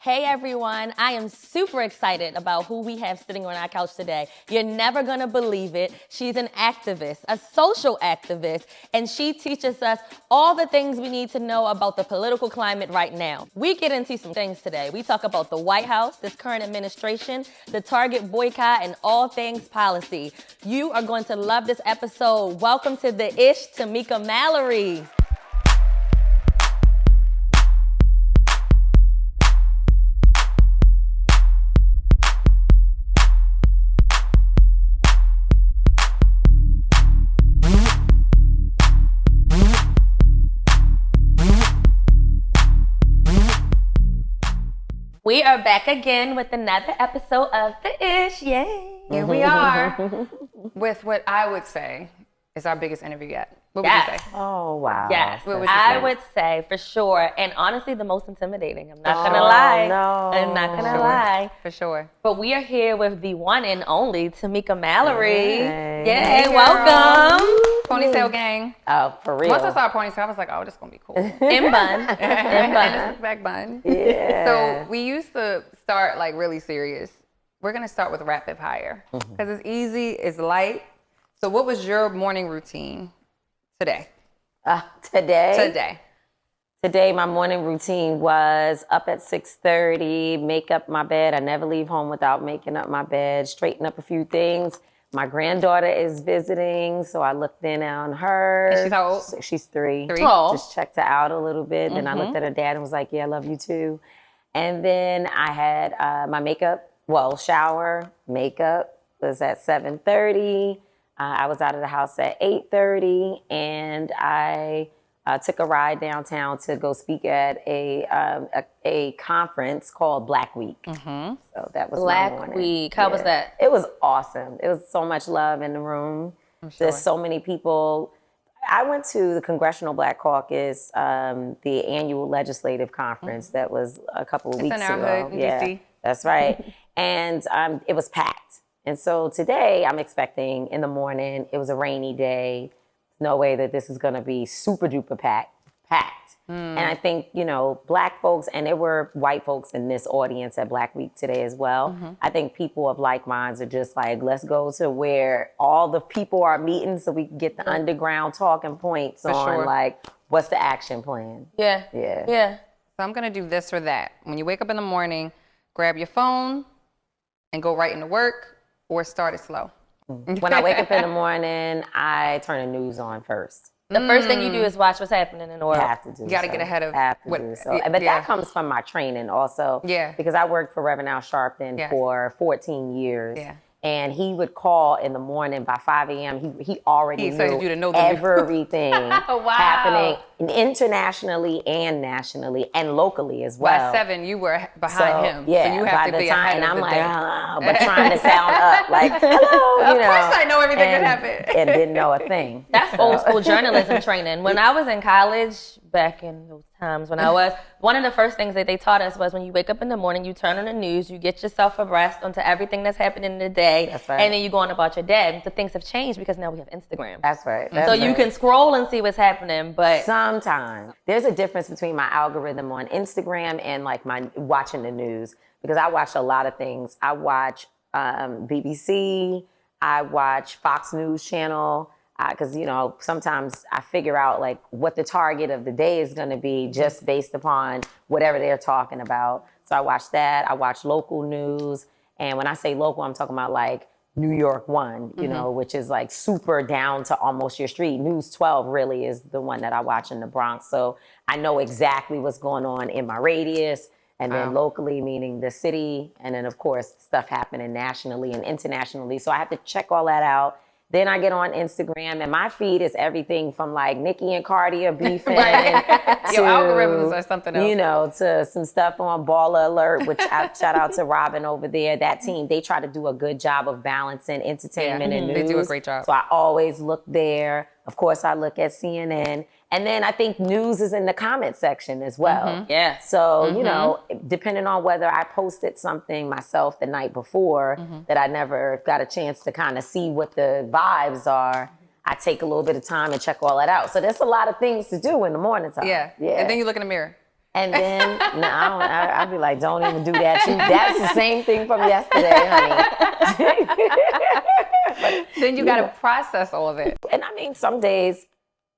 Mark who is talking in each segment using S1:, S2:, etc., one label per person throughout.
S1: Hey everyone, I am super excited about who we have sitting on our couch today. You're never gonna believe it. She's an activist, a social activist, and she teaches us all the things we need to know about the political climate right now. We get into some things today. We talk about the White House, this current administration, the Target boycott, and all things policy. You are going to love this episode. Welcome to The Ish, Tamika Mallory. We are back again with another episode of The Ish. Yay!
S2: Here we are with what I would say is our biggest interview yet. What would you say?
S3: Oh, wow.
S1: Yes,
S2: What would you
S1: I
S2: say?
S1: would say for sure. And honestly, the most intimidating. I'm not gonna lie.
S3: No.
S1: I'm not gonna lie.
S2: For sure.
S1: But we are here with the one and only Tamika Mallory.
S3: Hey.
S1: Yay,
S2: Hey, girl.
S1: welcome.
S2: Ponytail gang.
S3: Oh, for real.
S2: Once I saw a ponytail, I was like, oh, this is going to be cool.
S1: In bun. In
S2: And
S1: bun.
S2: it's a back bun.
S3: Yeah.
S2: So we used to start like really serious. We're going to start with rapid fire because it's easy, it's light. So what was your morning routine today?
S3: Today, my morning routine was up at 6:30, make up my bed. I never leave home without making up my bed, straighten up a few things. My granddaughter is visiting, so I looked in on her.
S2: And she's how old?
S3: She's 3.
S2: 3?
S1: Aw.
S3: Just checked her out a little bit. Then I looked at her dad and was like, yeah, I love you too. And then I had my shower, makeup was at 7:30. I was out of the house at 8:30, and I took a ride downtown to go speak at a conference called Black Week. So that was my
S1: Black
S3: morning.
S1: Week. How was that?
S3: It was awesome. It was so much love in the room. There's so many people. I went to the Congressional Black Caucus, the annual legislative conference that was a couple of weeks
S2: in our
S3: ago.
S2: hood in
S3: Yeah,
S2: DC.
S3: that's right. And it was packed. And so today I'm expecting in the morning, it was a rainy day. No way that this is going to be super duper packed. And I think, Black folks, and there were white folks in this audience at Black Week today as well. I think people of like minds are just like, let's go to where all the people are meeting so we can get the underground talking points on
S2: sure.
S3: like, what's the action plan?
S1: Yeah.
S3: Yeah.
S1: Yeah.
S2: So I'm going to do this or that. When you wake up in the morning, grab your phone and go right into work or start it slow.
S3: When I wake up in the morning, I turn the news on first.
S1: The first thing you do is watch what's happening in the world.
S3: Have to do
S2: You gotta
S3: so.
S2: get ahead of
S3: Have to
S2: what-
S3: do so. But
S2: yeah.
S3: that comes from my training also.
S2: Yeah.
S3: Because I worked for Reverend Al Sharpton
S2: Yes.
S3: for 14 years.
S2: Yeah.
S3: And he would call in the morning by 5 a.m. He already
S2: He expected
S3: knew
S2: you to know the news.
S3: everything
S1: Oh, wow.
S3: happening internationally and nationally and locally as well.
S2: By 7, you were behind him.
S3: Yeah,
S2: so you have
S3: by
S2: to
S3: the
S2: be
S3: time,
S2: ahead
S3: and
S2: of
S3: I'm
S2: the
S3: like,
S2: day.
S3: but trying to sound up, like, hello,
S2: Of course I know everything that
S3: and,
S2: happened.
S3: and didn't know a thing.
S1: That's old school journalism training. When I was in college, back in those times when I was, one of the first things that they taught us was when you wake up in the morning, you turn on the news, you get yourself abreast onto everything that's happening in the day.
S3: That's right.
S1: And then you go on about your day. The things have changed because now we have Instagram.
S3: That's right.
S1: So you can scroll and see what's happening, but
S3: Sometimes there's a difference between my algorithm on Instagram and like my watching the news, because I watch a lot of things. I watch BBC, I watch Fox News Channel, because sometimes I figure out like what the target of the day is going to be just based upon whatever they're talking about. So I watch that. I watch local news, and when I say local, I'm talking about like New York 1, which is like super down to almost your street. News 12 really is the one that I watch in the Bronx. So I know exactly what's going on in my radius. And then locally, meaning the city. And then, of course, stuff happening nationally and internationally. So I have to check all that out. Then I get on Instagram, and my feed is everything from like Nicki and Cardi are beefing
S2: Your
S3: to,
S2: algorithms are something else.
S3: to some stuff on Baller Alert, which I shout out to Robin over there. That team, they try to do a good job of balancing entertainment and news.
S2: They do a great job.
S3: So I always look there. Of course, I look at CNN. And then I think news is in the comment section as well.
S1: yeah.
S3: So, depending on whether I posted something myself the night before that I never got a chance to kind of see what the vibes are, I take a little bit of time and check all that out. So there's a lot of things to do in the morning time.
S2: Yeah. And then you look in the mirror.
S3: And then no, I'd be like, don't even do that. That's the same thing from yesterday, honey.
S2: Then you got to process all of it.
S3: And I mean, some days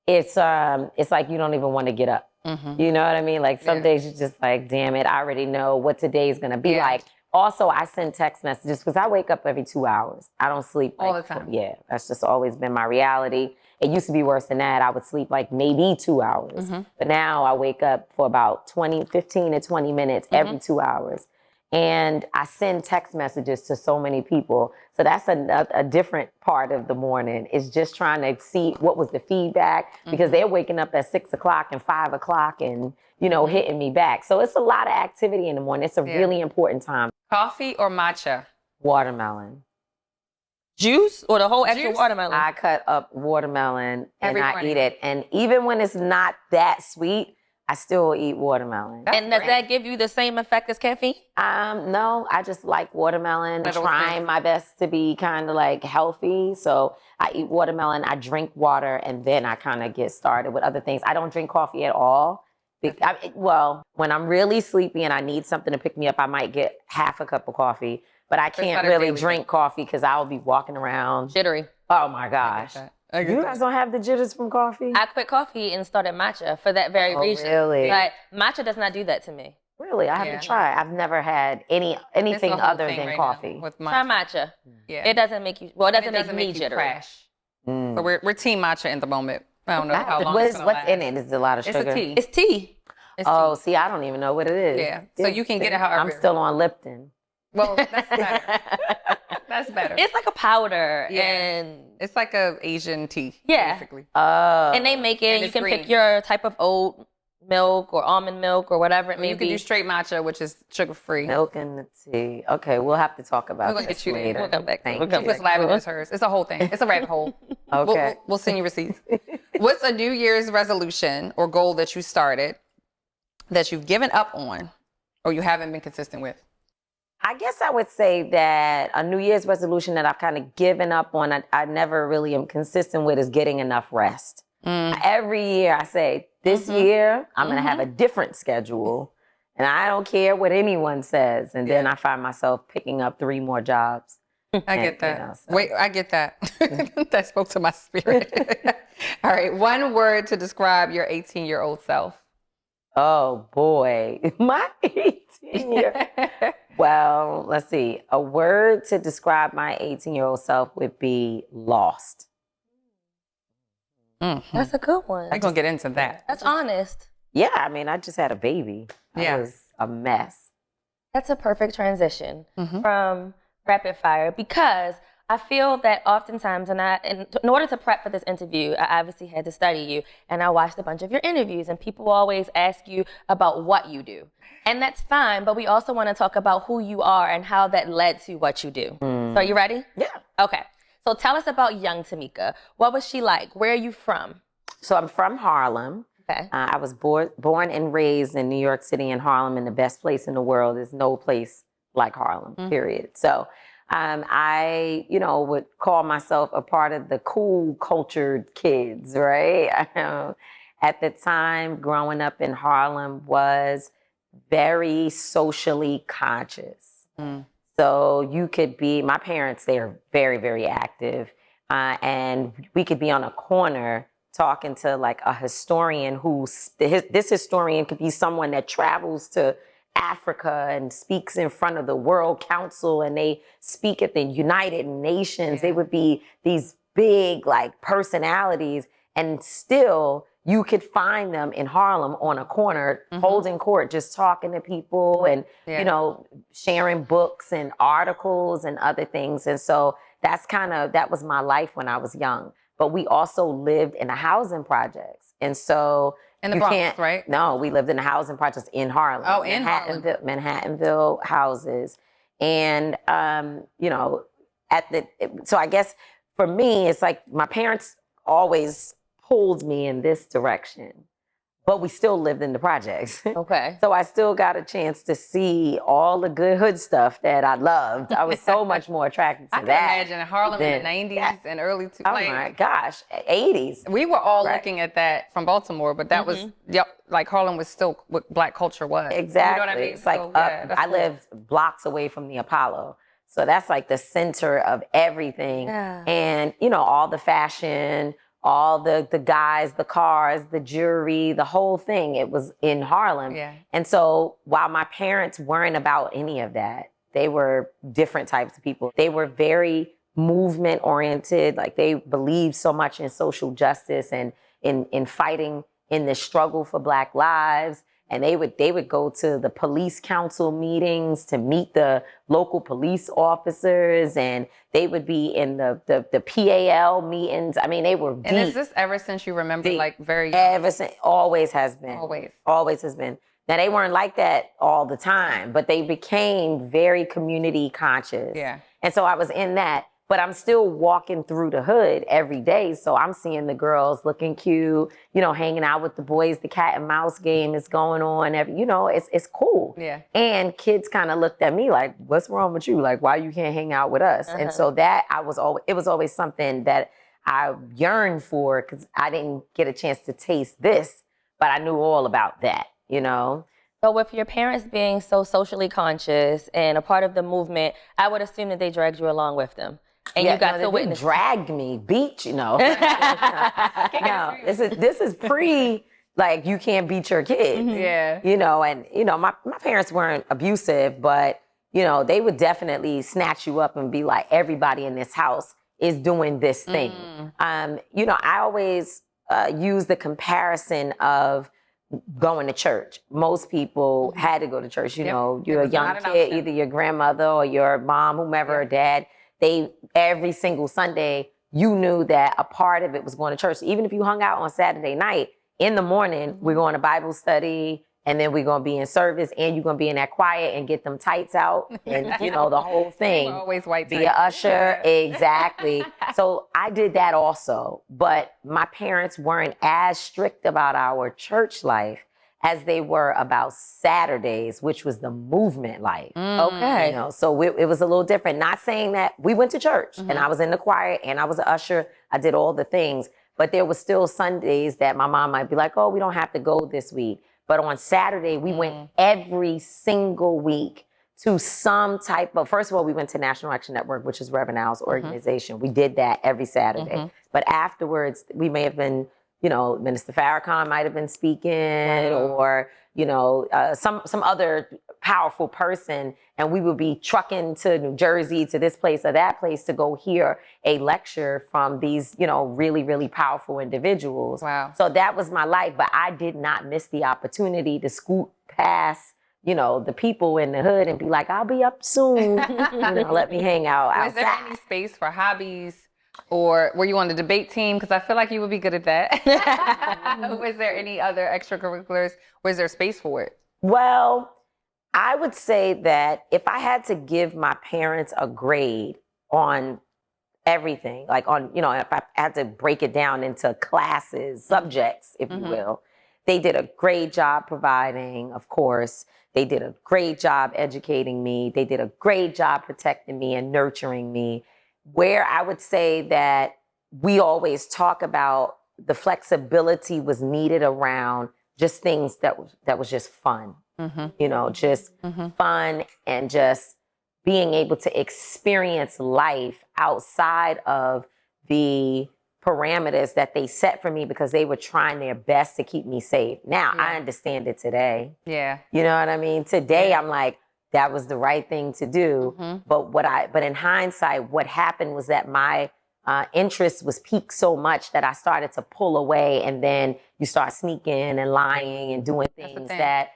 S3: it's like you don't even want to get up. You know what I mean? Like some days you're just like, damn it, I already know what today's gonna be like. Also, I send text messages because I wake up every 2 hours. I don't sleep
S2: all the time.
S3: Yeah, that's just always been my reality. It used to be worse than that. I would sleep like maybe 2 hours. But now I wake up for about 15 to 20 minutes every 2 hours. And I send text messages to so many people. So that's a different part of the morning, is just trying to see what was the feedback, because they're waking up at 6 o'clock and 5 o'clock and, you know, hitting me back. So it's a lot of activity in the morning. It's a really important time.
S2: Coffee or matcha?
S3: Watermelon.
S1: Juice or the whole extra
S2: Juice?
S1: watermelon?
S3: I cut up watermelon and
S2: Every
S3: I
S2: morning.
S3: eat it. And even when it's not that sweet, I still eat watermelon.
S1: And does that give you the same effect as caffeine?
S3: No, I just like watermelon,
S2: That was
S3: trying
S2: good.
S3: my best to be kind of like healthy. So I eat watermelon, I drink water, and then I kind of get started with other things. I don't drink coffee at all. Well, when I'm really sleepy and I need something to pick me up, I might get half a cup of coffee. But I can't
S2: not a
S3: really
S2: daily
S3: drink coffee because I'll be walking around.
S1: Jittery.
S3: Oh my gosh.
S2: I get
S3: You
S2: that.
S3: guys don't have the jitters from coffee?
S1: I quit coffee and started matcha for that very reason.
S3: Really?
S1: But matcha does not do that to me.
S3: Really? I haven't tried. I've never had anything
S2: It's a whole
S3: other
S2: thing
S3: than
S2: right
S3: coffee.
S2: now with
S1: Try
S2: matcha.
S1: matcha.
S2: Yeah.
S1: It doesn't make you, well, it
S2: And
S1: doesn't, make me
S2: you
S1: jittery.
S2: crash. So we're team matcha in the moment. I don't know how long
S3: What's
S2: it's gonna last.
S3: in it? Is it a lot of
S2: It's
S3: sugar?
S2: a tea.
S1: It's tea.
S2: It's
S3: Oh,
S2: tea.
S3: see, I don't even know what it is.
S2: Yeah. So you can get it however.
S3: I'm still on Lipton.
S2: Well, that's better. That's better.
S1: It's like a powder
S2: Yeah.
S1: and
S2: It's like a Asian tea,
S1: Yeah.
S2: basically.
S1: and they make it
S2: And
S1: and you
S2: it's
S1: can
S2: green.
S1: pick your type of oat milk or almond milk or whatever it may
S2: You can
S1: be.
S2: do straight matcha, which is sugar-free.
S3: Milk and the tea. Okay, we'll have to talk about
S2: We're gonna
S3: this
S2: get you there.
S3: later.
S1: We'll come back.
S3: Thank
S1: We'll
S3: you.
S1: come
S2: She puts
S1: back.
S2: lavender as hers. It's a whole thing. It's a rabbit hole.
S3: Okay.
S2: We'll send you receipts. What's a New Year's resolution or goal that you started that you've given up on or you haven't been consistent with?
S3: I guess I would say that a New Year's resolution that I've kind of given up on, I never really am consistent with, is getting enough rest. Every year I say, this year I'm going to have a different schedule and I don't care what anyone says. And then I find myself picking up 3 more jobs.
S2: I get that.
S3: You know, so.
S2: Wait, I get that. That spoke to my spirit. All right. One word to describe your 18-year-old self.
S3: Oh boy, my 18-year. Well, let's see. A word to describe my 18-year-old self would be lost.
S1: That's a good one.
S2: We're going to get into that.
S1: That's honest.
S3: Yeah, I mean, I just had a baby.
S2: Yeah.
S3: It was a mess.
S1: That's a perfect transition from rapid fire, because I feel that oftentimes, in order to prep for this interview, I obviously had to study you, and I watched a bunch of your interviews, and people always ask you about what you do. And that's fine, but we also want to talk about who you are and how that led to what you do. So are you ready?
S3: Yeah.
S1: Okay. So tell us about young Tamika. What was she like? Where are you from?
S3: So I'm from Harlem.
S1: Okay.
S3: I was born and raised in New York City in Harlem, and the best place in the world is no place like Harlem, period. So I, would call myself a part of the cool, cultured kids, right? At the time, growing up in Harlem was very socially conscious. So you could be, my parents, they're very, very active. And we could be on a corner talking to like a historian this historian could be someone that travels to Africa and speaks in front of the World Council, and they speak at the United Nations. They would be these big like personalities, and still you could find them in Harlem on a corner holding court, just talking to people and, sharing books and articles and other things. And so that was my life when I was young. But we also lived in the housing projects. And so
S2: In the Bronx, right?
S3: No, we lived in the housing projects in Harlem.
S2: Oh, in Harlem.
S3: Manhattanville houses. And, so I guess for me, it's like my parents always pulled me in this direction. but we still lived in the projects.
S1: Okay.
S3: So I still got a chance to see all the good hood stuff that I loved. I was so much more attracted to
S2: I can
S3: that.
S2: imagine Harlem in the 90s and early 2000s.
S3: Oh my gosh, 80s.
S2: We were all
S3: Right.
S2: looking at that from Baltimore, but that was, like Harlem was still what Black culture was.
S3: Exactly.
S2: You know what I mean?
S3: It's like
S2: So,
S3: I lived blocks away from the Apollo. So that's like the center of everything.
S1: Yeah.
S3: And, all the fashion, all the guys, the cars, the jewelry, the whole thing, it was in Harlem.
S2: Yeah.
S3: And so while my parents weren't about any of that, they were different types of people. They were very movement oriented. Like they believed so much in social justice and in fighting in the struggle for Black lives. And they would go to the police council meetings to meet the local police officers, and they would be in the PAL meetings. I mean, they were deep.
S2: And is this ever since you remember,
S3: Deep.
S2: like very young?
S3: Ever since, always has been.
S2: Always
S3: has been. Now, they weren't like that all the time, but they became very community conscious.
S2: Yeah.
S3: And so I was in that, but I'm still walking through the hood every day. So I'm seeing the girls looking cute, hanging out with the boys. The cat and mouse game is going on. It's cool.
S2: Yeah.
S3: And kids kind of looked at me like, what's wrong with you? Like, why you can't hang out with us? And so that it was always something that I yearned for, because I didn't get a chance to taste this, but I knew all about that,
S1: So with your parents being so socially conscious and a part of the movement, I would assume that they dragged you along with them. And you got to witness.
S3: Dragged me, beat, No, this is pre, like, you can't beat your kids.
S2: Yeah.
S3: My parents weren't abusive, but, they would definitely snatch you up and be like, everybody in this house is doing this thing. I always use the comparison of going to church. Most people had to go to church. You're a young kid, either your grandmother or your mom, whomever, or dad. Every single Sunday, you knew that a part of it was going to church. So even if you hung out on Saturday night, in the morning, we're going to Bible study, and then we're going to be in service, and you're going to be in that choir and get them tights out, and the whole thing.
S2: Always white tights.
S3: Be an usher, exactly. So I did that also, but my parents weren't as strict about our church life as they were about Saturdays, which was the movement life.
S1: Okay.
S3: So it was a little different. Not saying that we went to church and I was in the choir and I was an usher. I did all the things, but there was still Sundays that my mom might be like, oh, we don't have to go this week. But on Saturday, we went every single week to some type of, first of all, we went to National Action Network, which is Reverend Al's organization. We did that every Saturday. But afterwards, we may have been, Minister Farrakhan might have been speaking, or, some other powerful person, and we would be trucking to New Jersey, to this place or that place, to go hear a lecture from these, really, really powerful individuals.
S2: Wow.
S3: So that was my life, but I did not miss the opportunity to scoot past, the people in the hood and be like, I'll be up soon. Let me hang out outside.
S2: Was there any space for hobbies? Or were you on the debate team? Because I feel like you would be good at that. Was there any other extracurriculars? Was there space for it?
S3: Well, I would say that if I had to give my parents a grade on everything, like on, if I had to break it down into classes, subjects, if you will, they did a great job providing, of course. They did a great job educating me. They did a great job protecting me and nurturing me. Where I would say that we always talk about the flexibility was needed around just things that was just fun, just fun, and just being able to experience life outside of the parameters that they set for me, because they were trying their best to keep me safe. Now, I understand it today.
S2: Yeah.
S3: You know what I mean? Today, I'm like, that was the right thing to do. But in hindsight, what happened was that my interest was piqued so much that I started to pull away, and then you start sneaking and lying and doing things that,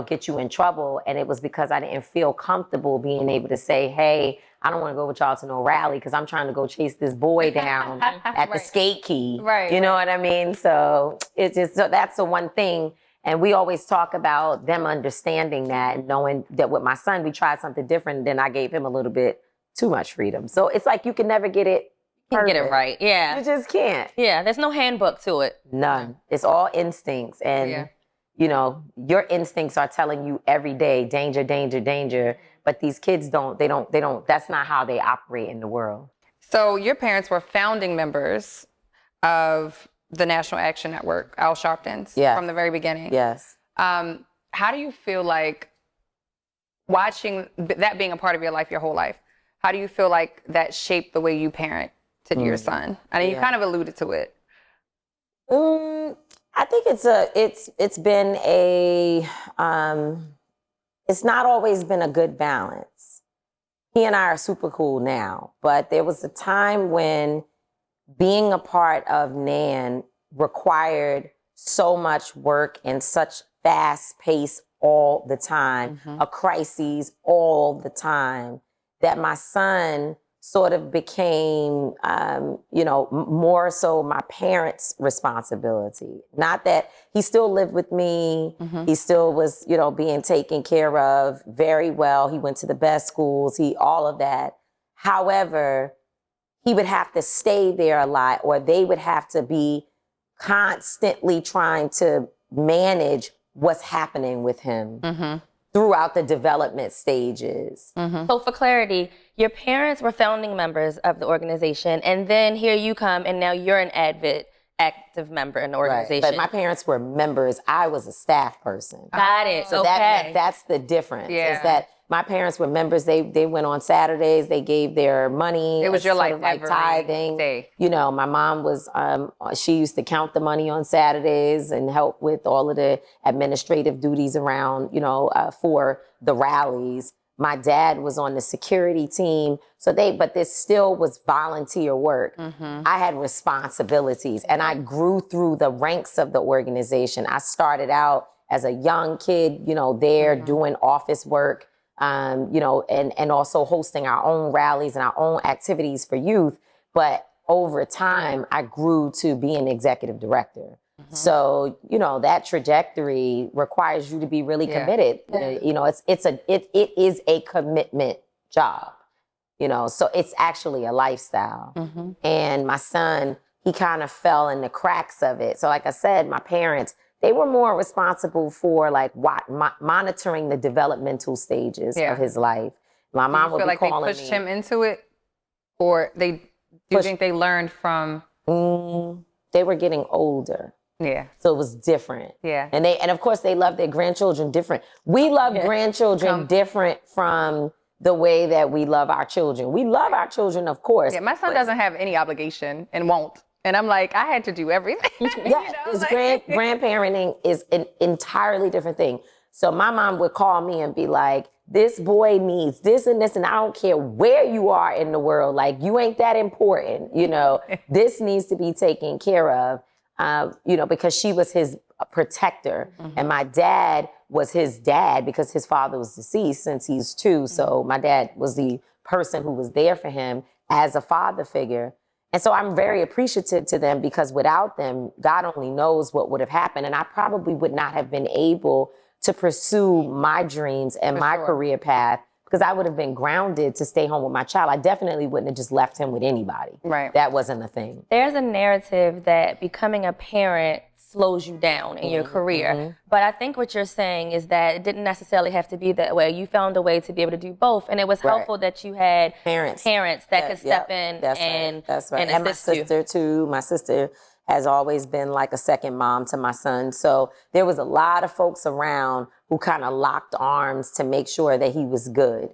S3: get you in trouble. And it was because I didn't feel comfortable being able to say, hey, I don't want to go with y'all to no rally because I'm trying to go chase this boy down at the skate key. You know what I mean? So that's the one thing. And we always talk about them understanding that and knowing that with my son, we tried something different. Then I gave him a little bit too much freedom. So it's like you can never get it
S1: Can't get it
S3: perfect.
S1: right. Yeah.
S3: You just can't.
S1: Yeah. There's no handbook to it.
S3: None. It's all instincts. And, you know, your instincts are telling you every day, danger, danger, danger. But these kids don't, that's not how they operate in the world.
S2: So your parents were founding members of the National Action Network, Al Sharpton's, from the very beginning.
S3: Yes.
S2: How do you feel like watching that being a part of your life, your whole life? How do you feel like that shaped the way you parent to your son? I mean, you kind of alluded to it.
S3: I think it's been it's not always been a good balance. He and I are super cool now, but there was a time when being a part of NAN required so much work and such fast pace all the time, a crises all the time, that my son sort of became, more so my parents' responsibility. Not that he still lived with me. He still was, being taken care of very well. He went to the best schools, all of that. However, he would have to stay there a lot, or they would have to be constantly trying to manage what's happening with him throughout the development stages.
S1: So for clarity, your parents were founding members of the organization, and then here you come, and now you're an active member in the organization.
S3: Right. But my parents were members. I was a staff person.
S1: Got it.
S3: So
S1: okay.
S3: that's the difference.
S2: Yeah.
S3: Is that my parents were members. They went on Saturdays. They gave their money.
S2: It was your
S3: sort
S2: life
S3: of like
S2: every
S3: tithing.
S2: day.
S3: My mom was. She used to count the money on Saturdays and help with all of the administrative duties around. For the rallies. My dad was on the security team. But this still was volunteer work. I had responsibilities, and I grew through the ranks of the organization. I started out as a young kid, there doing office work. And also hosting our own rallies and our own activities for youth. But over time, I grew to be an executive director. So, that trajectory requires you to be really committed. It is a commitment job, so it's actually a lifestyle. And my son, he kind of fell in the cracks of it. So like I said, my parents, they were more responsible for monitoring the developmental stages of his life. My mom would be calling me.
S2: Feel like they pushed him into it, or do you think they learned from?
S3: They were getting older.
S2: Yeah.
S3: So it was different.
S2: Yeah.
S3: And of course they love their grandchildren different. We love grandchildren different from the way that we love our children. We love our children, of course.
S2: Yeah, my son doesn't have any obligation and won't. And I'm like, I had to do everything.
S3: Grandparenting is an entirely different thing. So my mom would call me and be like, this boy needs this and this, and I don't care where you are in the world. Like, you ain't that important, This needs to be taken care of, because she was his protector. And my dad was his dad because his father was deceased since he's 2. So my dad was the person who was there for him as a father figure. And so I'm very appreciative to them, because without them, God only knows what would have happened. And I probably would not have been able to pursue my dreams and my career path, because I would have been grounded to stay home with my child. I definitely wouldn't have just left him with anybody.
S2: Right.
S3: That wasn't a thing.
S1: There's a narrative that becoming a parent slows you down in your career. But I think what you're saying is that it didn't necessarily have to be that way. You found a way to be able to do both. And it was helpful that you had parents that could step in and
S3: That's right.
S1: and
S3: my
S1: assist you.
S3: sister too. My sister has always been like a second mom to my son. So there was a lot of folks around who kind of locked arms to make sure that he was good,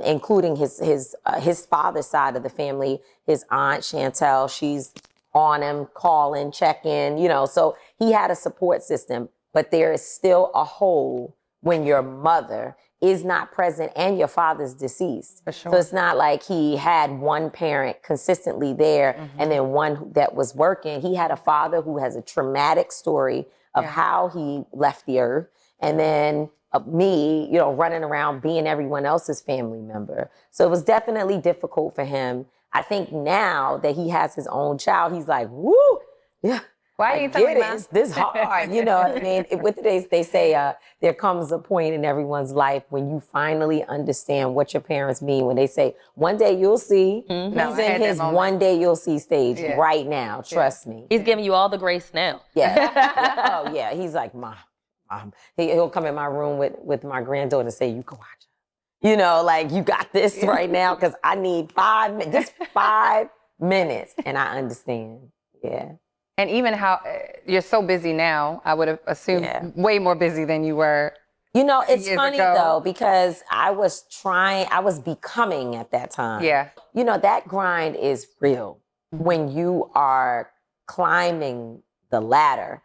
S3: including his father's side of the family. His aunt Chantel, she's on him, calling, checking, so he had a support system. But there is still a hole when your mother is not present and your father's deceased.
S2: For sure.
S3: So it's not like he had one parent consistently there and then one that was working. He had a father who has a traumatic story of how he left the earth. And then me, running around being everyone else's family member. So it was definitely difficult for him. I think now that he has his own child, he's like, woo, yeah,
S2: Why you ain't telling me, Mom?
S3: It's this hard, you know what I mean? With they say there comes a point in everyone's life when you finally understand what your parents mean when they say, one day you'll see.
S1: Mm-hmm.
S2: No,
S3: He's
S2: I had
S3: in
S2: that
S3: his
S2: moment.
S3: one day you'll see stage
S2: Yeah.
S3: right now, trust me.
S1: He's giving you all the grace now.
S3: Yeah. Oh, yeah. He's like, Mom. He'll come in my room with my granddaughter and say, you can watch it. You know, like, you got this right now because I need 5 minutes, just 5 minutes. And I understand. Yeah.
S2: And even how you're so busy now, I would have assumed way more busy than you were.
S3: You know, it's
S2: years
S3: funny
S2: ago.
S3: though, because I was becoming at that time.
S2: Yeah.
S3: You know, that grind is real when you are climbing the ladder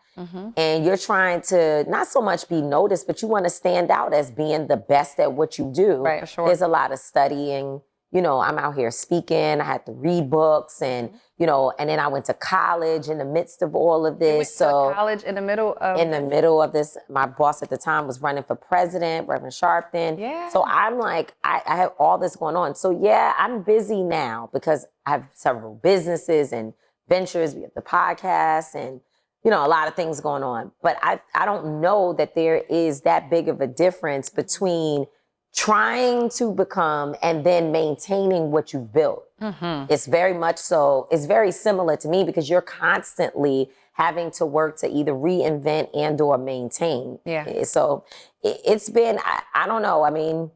S3: and you're trying to not so much be noticed, but you want to stand out as being the best at what you do.
S2: Right, for sure.
S3: There's a lot of studying. You know, I'm out here speaking. I had to read books and, you know, and then I went to college in the midst of all of this.
S2: You went to college in the middle of...
S3: this, my boss at the time was running for president, Reverend Sharpton.
S2: Yeah.
S3: So I'm like, I have all this going on. So yeah, I'm busy now because I have several businesses and ventures. We have the podcast and, you know, a lot of things going on. But I don't know that there is that big of a difference between trying to become and then maintaining what you've built. It's very much so, it's very similar to me because you're constantly having to work to either reinvent and or maintain.
S2: Yeah.
S3: So it's been, I don't know. I mean,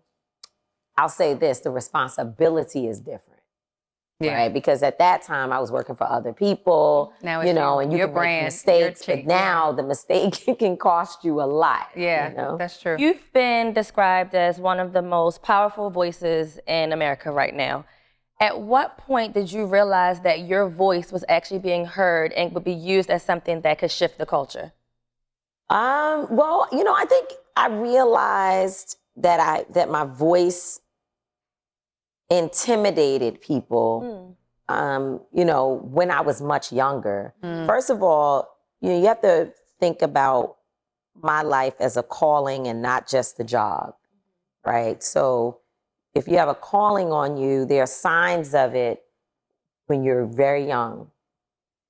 S3: I'll say this, the responsibility is different.
S2: Yeah.
S3: Right? Because at that time I was working for other people,
S2: Now it's
S3: you know,
S2: your-
S3: and you
S2: your
S3: can
S2: brand,
S3: make mistakes,
S2: your
S3: but now the mistake can cost you a lot.
S2: Yeah,
S3: you know?
S2: that's true.
S1: You've been described as one of the most powerful voices in America right now. At what point did you realize that your voice was actually being heard and would be used as something that could shift the culture?
S3: Well, you know, I think I realized that my voice intimidated people, you know, when I was much younger. First of all, you know, you have to think about my life as a calling and not just a job, right? So if you have a calling on you, there are signs of it when you're very young.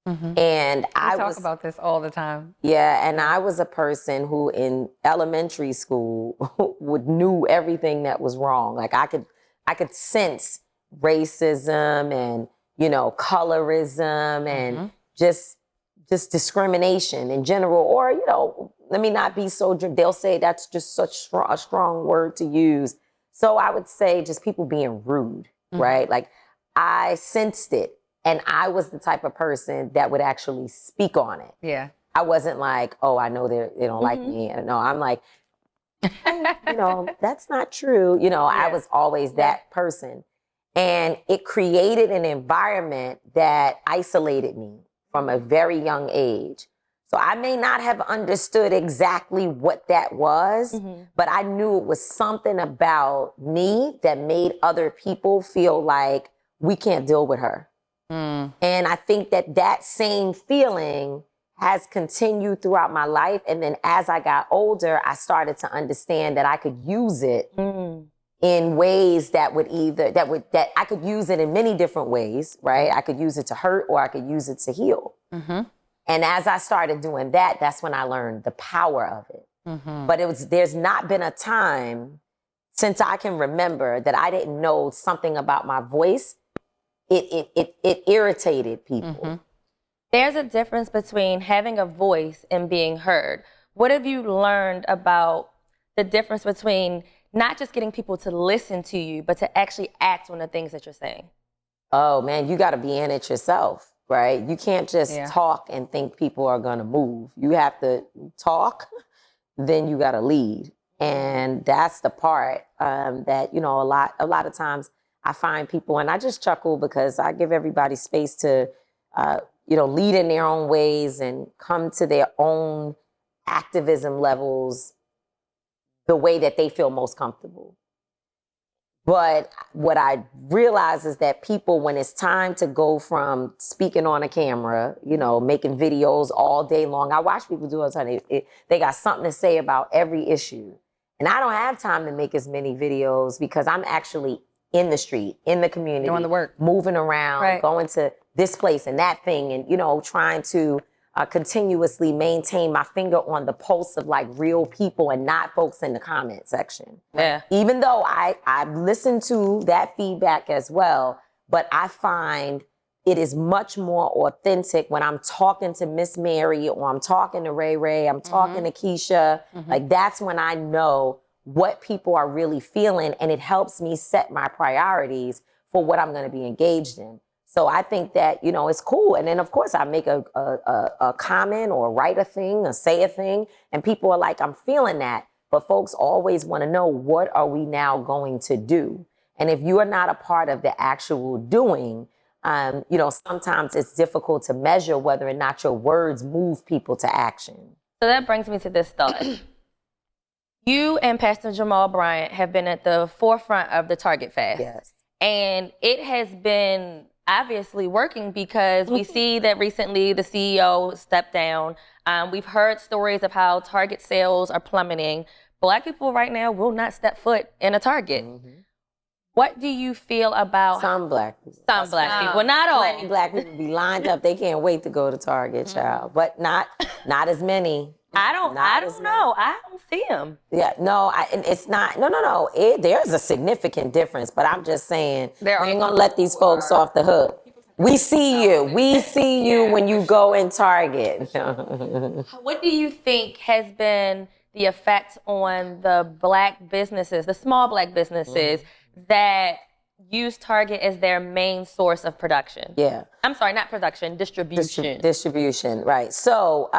S3: And I
S2: talk about this all the time.
S3: Yeah, and I was a person who in elementary school knew everything that was wrong. Like I could sense racism and, you know, colorism and just discrimination in general. Or, you know, let me not be so, they'll say that's just such a strong word to use. So I would say just people being rude, right? Like I sensed it. And I was the type of person that would actually speak on it.
S2: Yeah.
S3: I wasn't like, oh, I know they don't like me. No, I'm like, you know, that's not true. You know, I was always that person. And it created an environment that isolated me from a very young age. So I may not have understood exactly what that was, but I knew it was something about me that made other people feel like we can't deal with her. And I think that same feeling has continued throughout my life. And then as I got older, I started to understand that I could use it in ways that I could use it in many different ways, right? I could use it to hurt or I could use it to heal. And as I started doing that, that's when I learned the power of it. But there's not been a time since I can remember that I didn't know something about my voice. It irritated people.
S1: There's a difference between having a voice and being heard. What have you learned about the difference between not just getting people to listen to you, but to actually act on the things that you're saying?
S3: Oh man, you got to be in it yourself, right? You can't just talk and think people are going to move. You have to talk, then you got to lead. And that's the part that, you know, a lot of times I find people, and I just chuckle because I give everybody space to, you know, lead in their own ways and come to their own activism levels the way that they feel most comfortable. But what I realize is that people, when it's time to go from speaking on a camera, you know, making videos all day long, I watch people do it all the time. They got something to say about every issue. And I don't have time to make as many videos because I'm actually in the street, in the community,
S2: doing the work,
S3: moving around, going to this place and that thing, and, you know, trying to continuously maintain my finger on the pulse of like real people and not folks in the comment section.
S1: Yeah.
S3: Even though I listen to that feedback as well, but I find it is much more authentic when I'm talking to Miss Mary or I'm talking to Ray Ray, I'm talking to Keisha. Like that's when I know what people are really feeling, and it helps me set my priorities for what I'm going to be engaged in. So I think that, you know, it's cool. And then of course I make a comment or write a thing or say a thing, and people are like, I'm feeling that. But folks always want to know, what are we now going to do? And if you are not a part of the actual doing, you know, sometimes it's difficult to measure whether or not your words move people to action.
S1: So that brings me to this thought. You and Pastor Jamal Bryant have been at the forefront of the Target Fast.
S3: Yes.
S1: And it has been obviously working because we see that recently the CEO stepped down. We've heard stories of how Target sales are plummeting. Black people right now will not step foot in a Target. What do you feel about
S3: Some black people.
S1: some black people? Not all.
S3: Plenty black people be lined up. They can't wait to go to Target, child. But not as many.
S1: I don't know. I don't see them.
S3: Yeah, no, it's not. No. There's a significant difference, but I'm just saying we ain't gonna let these folks off the hook. We see you. We see you when you go in Target.
S1: What do you think has been the effect on the black businesses, the small black businesses that use Target as their main source of production?
S3: Yeah.
S1: I'm sorry, not production, distribution.
S3: Distribution, right. So,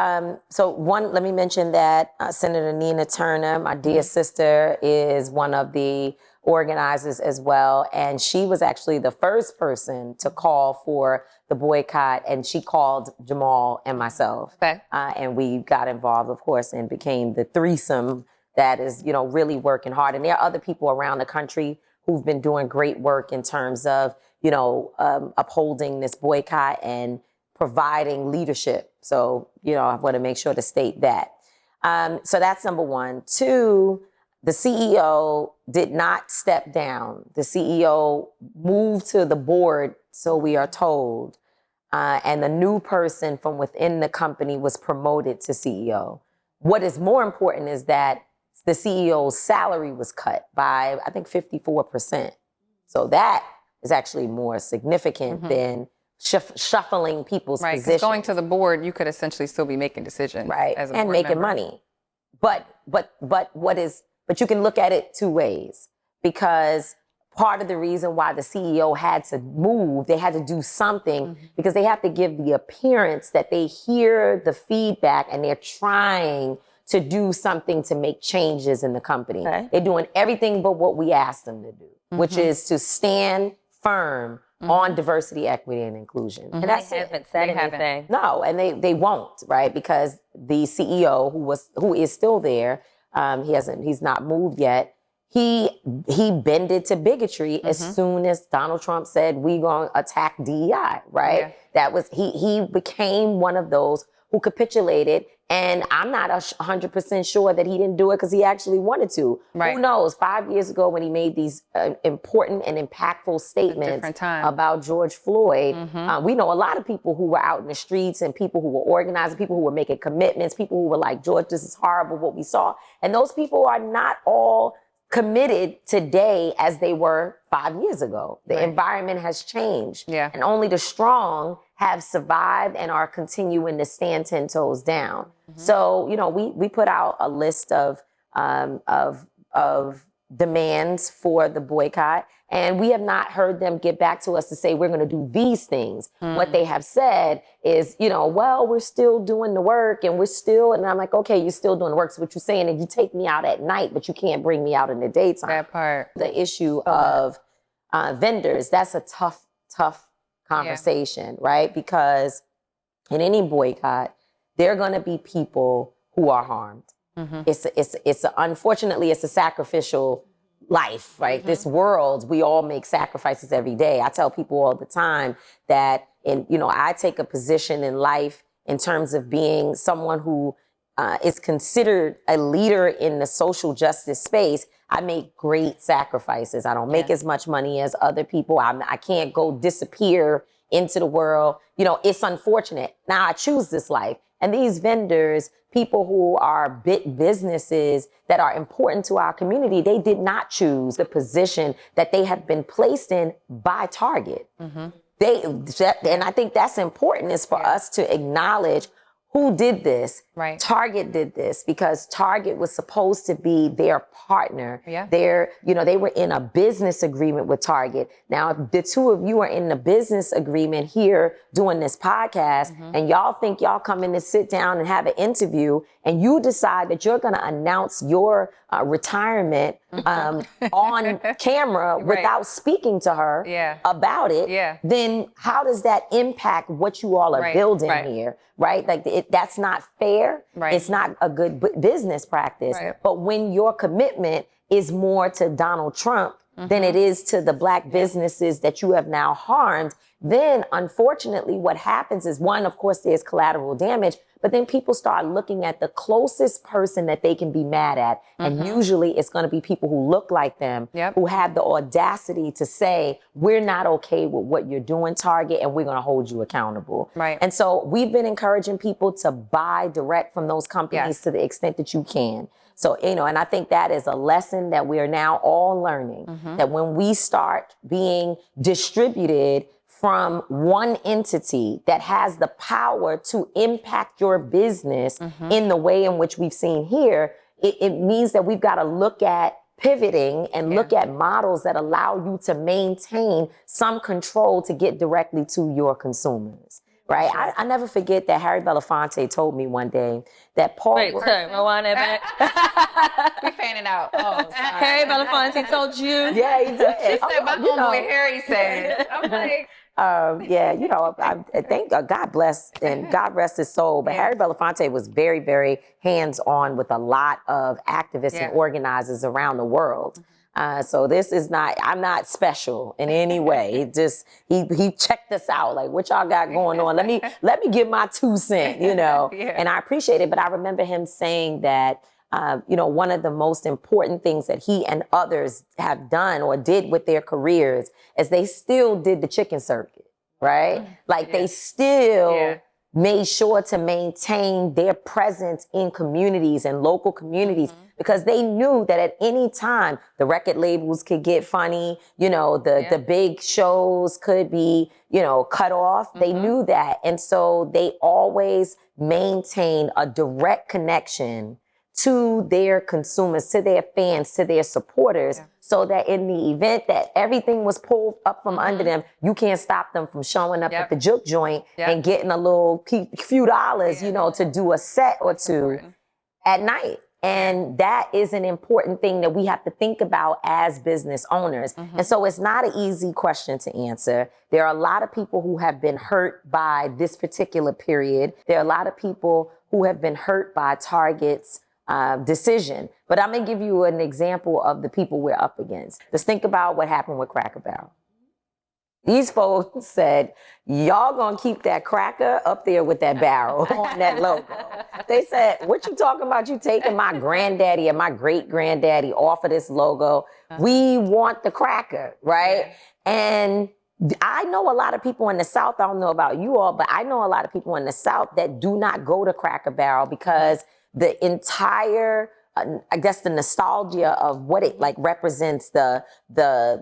S3: one, let me mention that Senator Nina Turner, my dear sister, is one of the organizers as well. And she was actually the first person to call for the boycott, and she called Jamal and myself.
S1: Okay.
S3: And we got involved, of course, and became the threesome that is, you know, really working hard. And there are other people around the country who've been doing great work in terms of, you know, upholding this boycott and providing leadership. So, you know, I want to make sure to state that. So that's number one. Two, the CEO did not step down. The CEO moved to the board, so we are told. And the new person from within the company was promoted to CEO. What is more important is that the CEO's salary was cut by, I think, 54%. So that is actually more significant than shuffling people's
S2: Right,
S3: positions.
S2: because going to the board, you could essentially still be making decisions,
S3: right,
S2: as a
S3: and
S2: board
S3: making
S2: member.
S3: money. But you can look at it two ways, because part of the reason why the CEO had to move, they had to do something because they have to give the appearance that they hear the feedback and they're trying to do something to make changes in the company.
S1: Okay.
S3: They're doing everything but what we asked them to do, which is to stand firm on diversity, equity, and inclusion. And that's
S1: They
S3: it.
S1: haven't said
S2: They haven't.
S1: anything.
S3: No, and they won't, right? Because the CEO who is still there, he's not moved yet. He bended to bigotry as soon as Donald Trump said we gonna attack DEI, right?
S2: Yeah.
S3: That was he became one of those who capitulated, and I'm not 100% sure that he didn't do it because he actually wanted to.
S2: Right.
S3: Who knows? 5 years ago when he made these important and impactful statements
S2: different time.
S3: about George Floyd, we know a lot of people who were out in the streets and people who were organizing, people who were making commitments, people who were like, George, this is horrible what we saw. And those people are not all committed today as they were 5 years ago. The environment has changed.
S2: Yeah.
S3: And only the strong have survived and are continuing to stand 10 toes down. So, you know, we put out a list of demands for the boycott, and we have not heard them get back to us to say we're going to do these things. What they have said is, you know, well, we're still doing the work and I'm like, okay, you're still doing the work. So what you're saying is you take me out at night, but you can't bring me out in the daytime.
S2: That part.
S3: The issue of vendors, that's a tough conversation, right? Because in any boycott, there are going to be people who are harmed. Unfortunately, it's a sacrificial life, right? This world, we all make sacrifices every day. I tell people all the time that, I take a position in life in terms of being someone who is considered a leader in the social justice space. I make great sacrifices. I don't make as much money as other people. I can't go disappear into the world. It's unfortunate. Now I choose this life. And these vendors, people who are big businesses that are important to our community, they did not choose the position that they have been placed in by Target. And I think that's important, is for us to acknowledge who did this.
S2: Right.
S3: Target did this because Target was supposed to be their partner.
S2: Yeah.
S3: They were in a business agreement with Target. Now, if the two of you are in a business agreement here doing this podcast, and y'all think y'all come in to sit down and have an interview, and you decide that you're going to announce your retirement on camera without speaking to her about it, then how does that impact what you all are building here? Right? Like that's not fair.
S2: Right.
S3: It's not a good business practice.
S2: Right.
S3: But when your commitment is more to Donald Trump than it is to the Black businesses that you have now harmed, then unfortunately what happens is, one, of course, there's collateral damage, but then people start looking at the closest person that they can be mad at. And usually it's going to be people who look like them, who have the audacity to say, we're not okay with what you're doing, Target, and we're going to hold you accountable.
S2: Right.
S3: And so we've been encouraging people to buy direct from those companies to the extent that you can. So, and I think that is a lesson that we are now all learning, that when we start being distributed from one entity that has the power to impact your business in the way in which we've seen here, it means that we've got to look at pivoting and look at models that allow you to maintain some control to get directly to your consumers. Right? I never forget that Harry Belafonte told me one day that Paul...
S1: Wait, sorry, rewind it back.
S2: We fanning out.
S3: Oh, sorry.
S1: Harry Belafonte told you?
S3: Yeah, he did.
S2: She said, my homeboy Harry said. I'm like...
S3: I thank God bless and God rest his soul. But Harry Belafonte was very, very hands-on with a lot of activists and organizers around the world. So this is I'm not special in any way. It just, he checked us out. Like, what y'all got going on? Let me give my 2 cents, and I appreciate it. But I remember him saying that, one of the most important things that he and others have done or did with their careers is they still did the chicken circuit, right? Like they still made sure to maintain their presence in communities and local communities because they knew that at any time the record labels could get funny, the big shows could be, cut off. They knew that. And so they always maintained a direct connection to their consumers, to their fans, to their supporters, so that in the event that everything was pulled up from under them, you can't stop them from showing up at the juke joint and getting a little few dollars, to do a set or two at night. And that is an important thing that we have to think about as business owners. And so it's not an easy question to answer. There are a lot of people who have been hurt by this particular period. There are a lot of people who have been hurt by Target's decision. But I'm going to give you an example of the people we're up against. Just think about what happened with Cracker Barrel. These folks said, y'all gonna keep that cracker up there with that barrel on that logo. They said, what you talking about? You taking my granddaddy and my great granddaddy off of this logo. We want the cracker, right? And I know a lot of people in the South, I don't know about you all, but I know a lot of people in the South that do not go to Cracker Barrel because the entire, I guess the nostalgia of what it like represents, the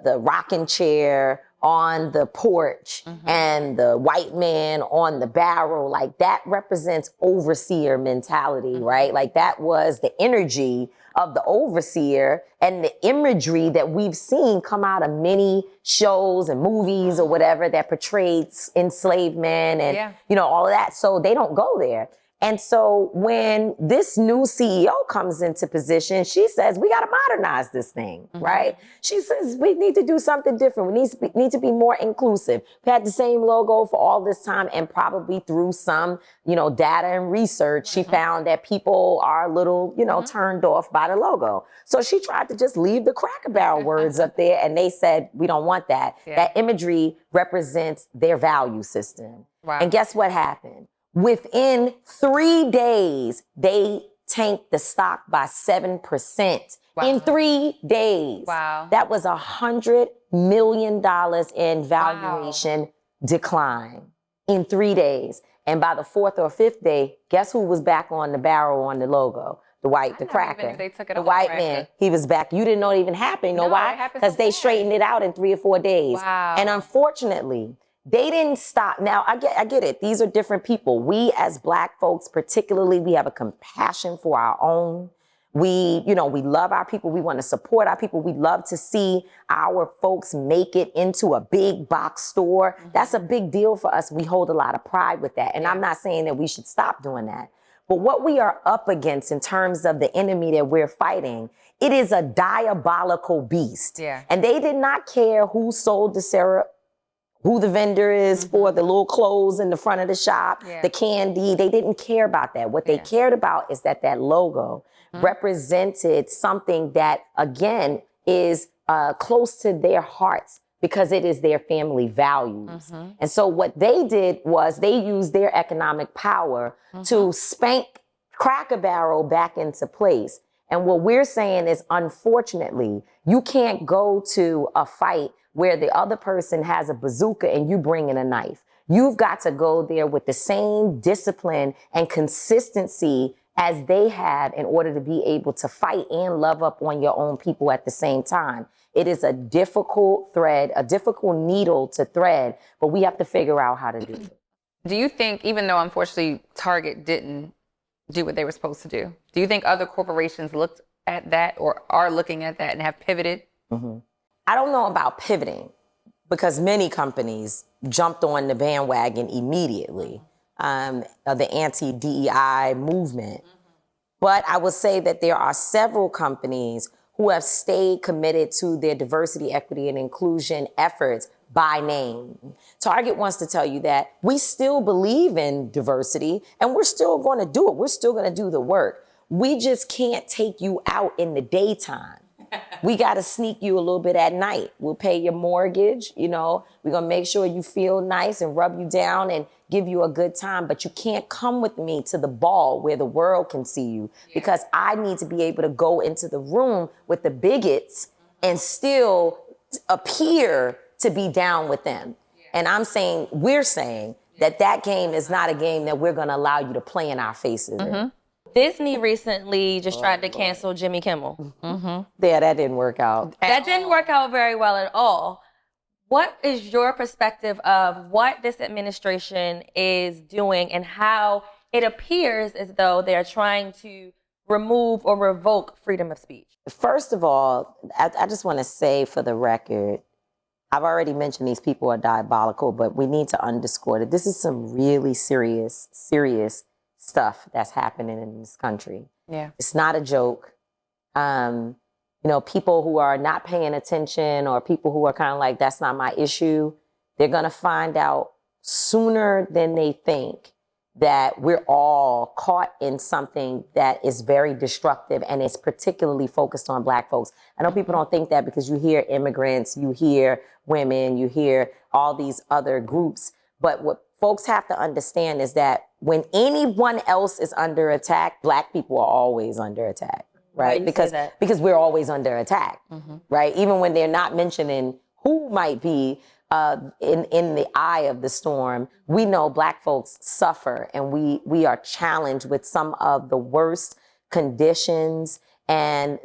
S3: rocking chair on the porch and the white man on the barrel, like that represents overseer mentality, right? Like that was the energy of the overseer and the imagery that we've seen come out of many shows and movies or whatever that portrayed enslavement and, all of that. So they don't go there. And so when this new CEO comes into position, she says, we got to modernize this thing, right? She says, we need to do something different. We need to be more inclusive. We had the same logo for all this time, and probably through some, data and research, she found that people are a little, turned off by the logo. So she tried to just leave the Cracker Barrel words up there, and they said, we don't want that. That imagery represents their value system. Wow. And guess what happened? Within 3 days, they tanked the stock by 7%. Wow. In 3 days.
S2: Wow.
S3: That was $100 million in valuation decline in 3 days. And by the 4th or 5th day, guess who was back on the barrel on the logo? The cracker.
S2: They took it
S3: the
S2: off
S3: white
S2: cracker.
S3: man, he was back. You didn't know it even happened. You know
S2: No,
S3: why?
S2: it happened
S3: Because
S2: so
S3: they
S2: fast.
S3: straightened it out in 3 or 4 days.
S2: Wow.
S3: And unfortunately, they didn't stop. Now, I get it. These are different people. We as Black folks, particularly, we have a compassion for our own. We love our people. We want to support our people. We love to see our folks make it into a big box store. That's a big deal for us. We hold a lot of pride with that. And I'm not saying that we should stop doing that. But what we are up against in terms of the enemy that we're fighting, it is a diabolical beast.
S2: Yeah.
S3: And they did not care who sold the syrup, who the vendor is for the little clothes in the front of the shop, the candy. They didn't care about that. What they cared about is that logo represented something that, again, is close to their hearts because it is their family values. And so what they did was they used their economic power to spank Cracker Barrel back into place. And what we're saying is, unfortunately, you can't go to a fight where the other person has a bazooka and you bring in a knife. You've got to go there with the same discipline and consistency as they have in order to be able to fight and love up on your own people at the same time. It is a difficult thread, a difficult needle to thread, but we have to figure out how to do it.
S2: Do you think, even though unfortunately Target didn't do what they were supposed to do you think other corporations looked at that or are looking at that and have pivoted?
S3: I don't know about pivoting because many companies jumped on the bandwagon immediately of the anti-DEI movement. But I would say that there are several companies who have stayed committed to their diversity, equity, and inclusion efforts by name. Target wants to tell you that we still believe in diversity and we're still going to do it. We're still going to do the work. We just can't take you out in the daytime. We got to sneak you a little bit at night. We'll pay your mortgage, we're going to make sure you feel nice and rub you down and give you a good time. But you can't come with me to the ball where the world can see you because I need to be able to go into the room with the bigots and still appear to be down with them. And we're saying that game is not a game that we're going to allow you to play in our faces.
S1: Disney recently just tried to cancel Jimmy Kimmel.
S3: Yeah, that didn't work out.
S1: That didn't work out very well at all. What is your perspective of what this administration is doing and how it appears as though they're trying to remove or revoke freedom of speech?
S3: First of all, I just want to say for the record, I've already mentioned these people are diabolical, but we need to underscore that this is some really serious stuff that's happening in this country.
S2: Yeah.
S3: It's not a joke. People who are not paying attention or people who are kind of like, that's not my issue, they're going to find out sooner than they think that we're all caught in something that is very destructive and it's particularly focused on Black folks. I know people don't think that because you hear immigrants, you hear women, you hear all these other groups. But what folks have to understand is that when anyone else is under attack, Black people are always under attack, right? Because we're always under attack, right? Even when they're not mentioning who might be in the eye of the storm, we know Black folks suffer and we are challenged with some of the worst conditions and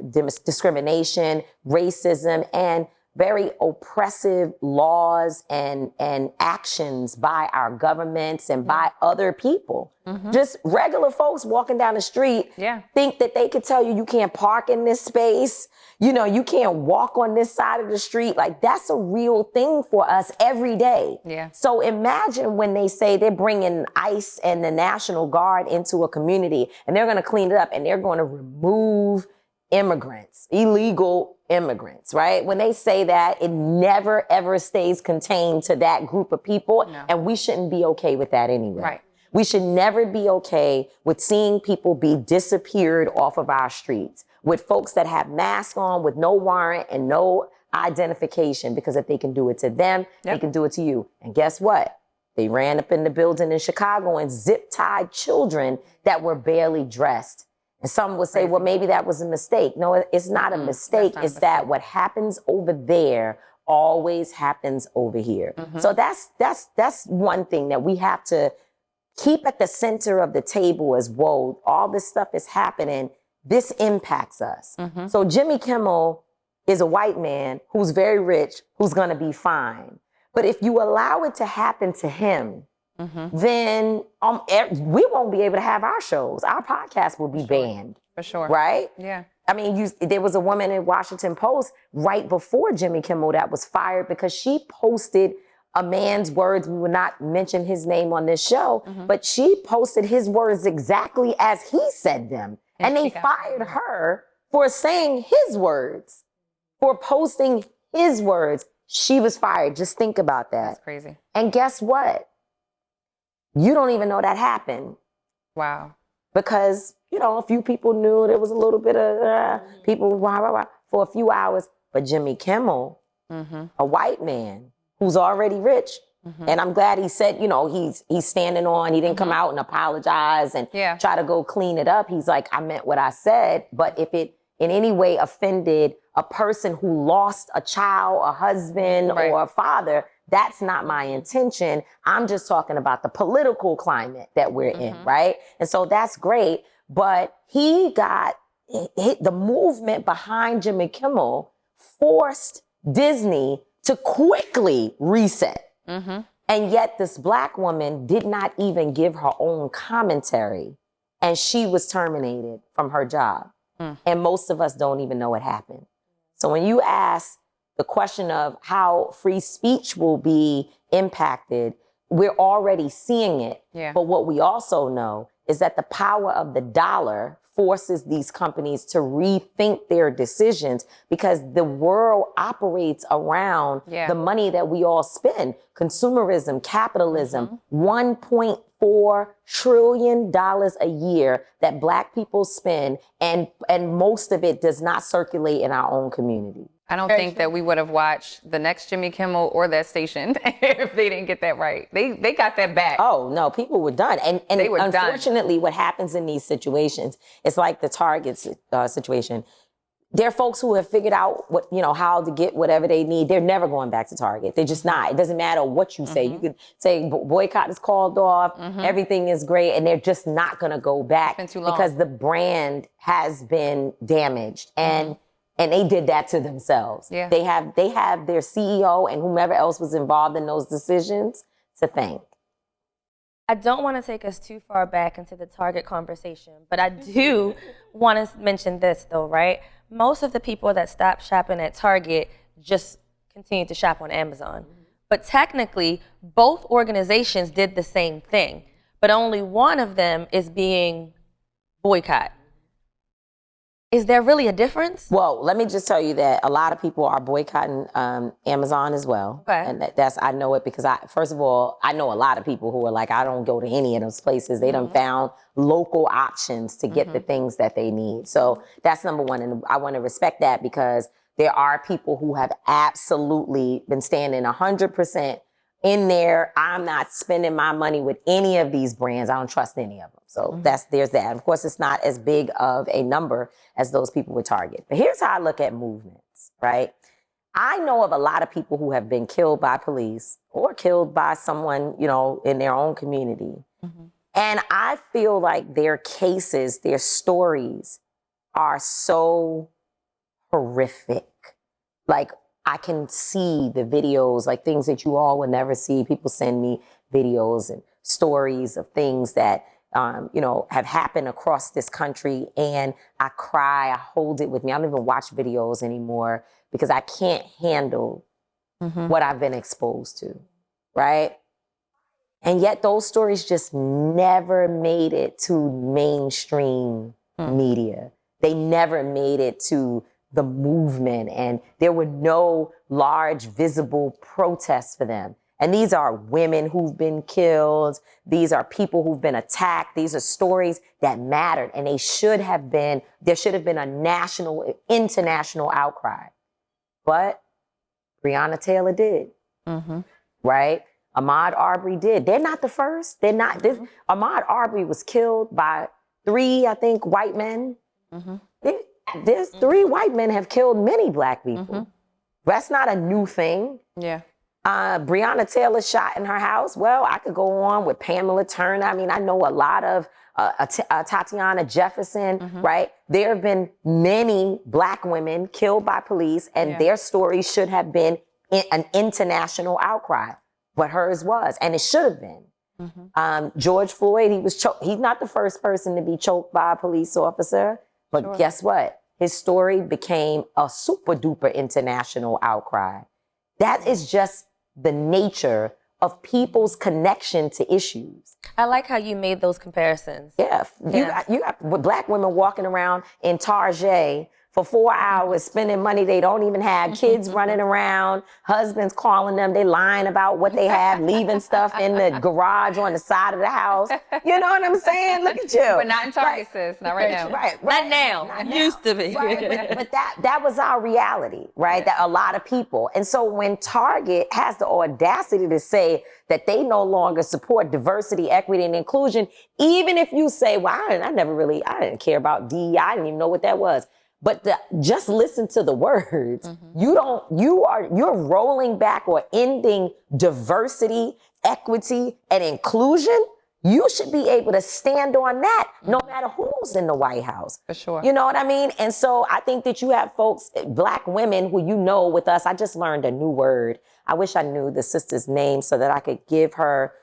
S3: discrimination, racism, and very oppressive laws and actions by our governments and by other people. Just regular folks walking down the street think that they could tell you can't park in this space. You can't walk on this side of the street. Like, that's a real thing for us every day.
S2: Yeah.
S3: So imagine when they say they're bringing ICE and the National Guard into a community and they're going to clean it up and they're going to remove immigrants, illegal immigrants, right? When they say that, it never, ever stays contained to that group of people. No. And we shouldn't be okay with that anyway.
S2: Right.
S3: We should never be okay with seeing people be disappeared off of our streets, with folks that have masks on with no warrant and no identification, because if they can do it to them, they can do it to you. And guess what? They ran up in the building in Chicago and zip-tied children that were barely dressed. And some would say, well, maybe that was a mistake. No, it's not a mistake. It's that what happens over there always happens over here. So that's one thing that we have to keep at the center of the table as, whoa, all this stuff is happening. This impacts us. So Jimmy Kimmel is a white man who's very rich, who's going to be fine. But if you allow it to happen to him, then we won't be able to have our shows. Our podcast will be banned.
S2: For sure.
S3: Right?
S2: Yeah.
S3: I mean, there was a woman in Washington Post right before Jimmy Kimmel that was fired because she posted a man's words. We will not mention his name on this show, but she posted his words exactly as he said them. And they fired her for saying his words, for posting his words. She was fired. Just think about that.
S2: That's crazy.
S3: And guess what? You don't even know that happened.
S2: Wow.
S3: Because, a few people knew there was a little bit of people for a few hours. But Jimmy Kimmel, a white man who's already rich, and I'm glad he said, he's standing on. He didn't come out and apologize and try to go clean it up. He's like, I meant what I said. But if it in any way offended a person who lost a child, a husband, or a father, that's not my intention. I'm just talking about the political climate that we're in, right? And so that's great. But the movement behind Jimmy Kimmel forced Disney to quickly reset. And yet this black woman did not even give her own commentary, and she was terminated from her job. And most of us don't even know what happened. So when you ask the question of how free speech will be impacted, we're already seeing it. But what we also know is that the power of the dollar forces these companies to rethink their decisions because the world operates around the money that we all spend. Consumerism, capitalism, $1.4 trillion a year that Black people spend, and most of it does not circulate in our own community.
S2: I don't think that we would have watched the next Jimmy Kimmel or that station if they didn't get that right. They got that back.
S3: Oh, no, people were done. And
S2: they were
S3: unfortunately, what happens in these situations, it's like the Target situation. There are folks who have figured out how to get whatever they need. They're never going back to Target. They're just not. It doesn't matter what you say. You could say boycott is called off. Everything is great. And they're just not going to go back because the brand has been damaged. And they did that to themselves. They have their CEO and whomever else was involved in those decisions to thank.
S1: I don't want to take us too far back into the Target conversation, but I do want to mention this though, right? Most of the people that stopped shopping at Target just continue to shop on Amazon. But technically, both organizations did the same thing, but only one of them is being boycotted. Is there really a difference?
S3: Well, let me just tell you that a lot of people are boycotting Amazon as well.
S1: Okay.
S3: And I know it because first of all, I know a lot of people who are like, I don't go to any of those places. They done found local options to get the things that they need. So that's number one. And I want to respect that because there are people who have absolutely been standing 100% in there. I'm not spending my money with any of these brands. I don't trust any of them. So there's that. Of course, it's not as big of a number as those people with Target. But here's how I look at movements, right? I know of a lot of people who have been killed by police or killed by someone, in their own community. And I feel like their cases, their stories are so horrific. Like, I can see the videos, like things that you all will never see. People send me videos and stories of things that, have happened across this country. And I cry, I hold it with me. I don't even watch videos anymore because I can't handle what I've been exposed to, right? And yet those stories just never made it to mainstream media. They never made it to the movement, and there were no large visible protests for them. And these are women who've been killed. These are people who've been attacked. These are stories that mattered, and there should have been a national, international outcry. But Breonna Taylor did, right? Ahmaud Arbery did. They're not the first. They're not. Ahmaud Arbery was killed by 3, I think, white men. There's 3 white men have killed many Black people. That's not a new thing.
S2: Yeah.
S3: Breonna Taylor shot in her house. Well, I could go on with Pamela Turner. I mean, I know a lot of Tatiana Jefferson, right? There have been many Black women killed by police, and their stories should have been an international outcry. But hers was, and it should have been. George Floyd, he was choked. He's not the first person to be choked by a police officer, but guess what? His story became a super duper international outcry. That is just the nature of people's connection to issues.
S1: I like how you made those comparisons.
S3: Yeah, you got Black women walking around in Target for 4 hours, spending money they don't even have, kids running around, husbands calling them, they lying about what they have, leaving stuff in the garage on the side of the house. You know what I'm saying? Look at you.
S2: But not in Target, sis. Not right now.
S3: Right.
S1: Not now.
S3: Not now.
S1: Used to be.
S3: Right. But that was our reality, right? That a lot of people. And so when Target has the audacity to say that they no longer support diversity, equity, and inclusion, even if you say, well, I didn't care about DEI, I didn't even know what that was. But just listen to the words. You're rolling back or ending diversity, equity, and inclusion. You should be able to stand on that no matter who's in the White House.
S2: For sure.
S3: You know what I mean? And so I think that you have folks, Black women who you know with us. I just learned a new word. I wish I knew the sister's name so that I could give her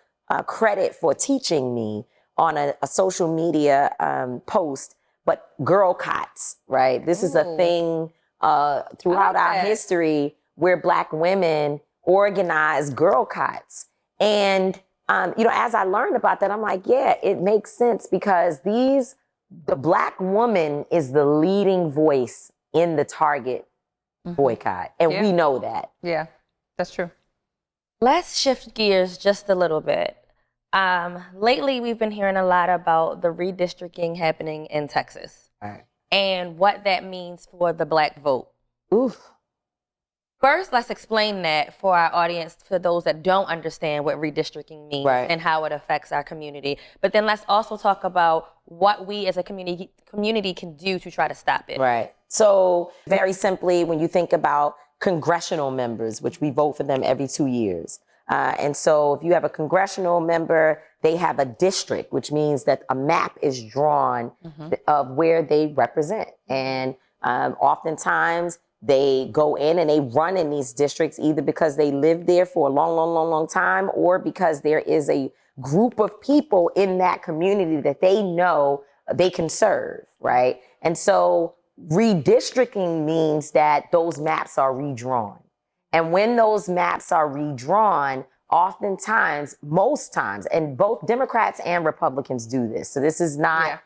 S3: credit for teaching me on a social media post. But girl cots, right? This is a thing throughout our history where Black women organize girl cots. And, as I learned about that, I'm like, yeah, it makes sense because the Black woman is the leading voice in the Target boycott. And we know that.
S2: Yeah, that's true.
S1: Let's shift gears just a little bit. Lately, we've been hearing a lot about the redistricting happening in Texas and what that means for the Black vote.
S3: Oof.
S1: First, let's explain that for our audience, for those that don't understand what redistricting means and how it affects our community. But then let's also talk about what we as a community can do to try to stop it.
S3: Right. So very simply, when you think about congressional members, which we vote for them every 2 years, and so if you have a congressional member, they have a district, which means that a map is drawn of where they represent. And oftentimes they go in and they run in these districts either because they live there for a long time or because there is a group of people in that community that they know they can serve, right? And so redistricting means that those maps are redrawn. And when those maps are redrawn, oftentimes, most times, and both Democrats and Republicans do this. So this is not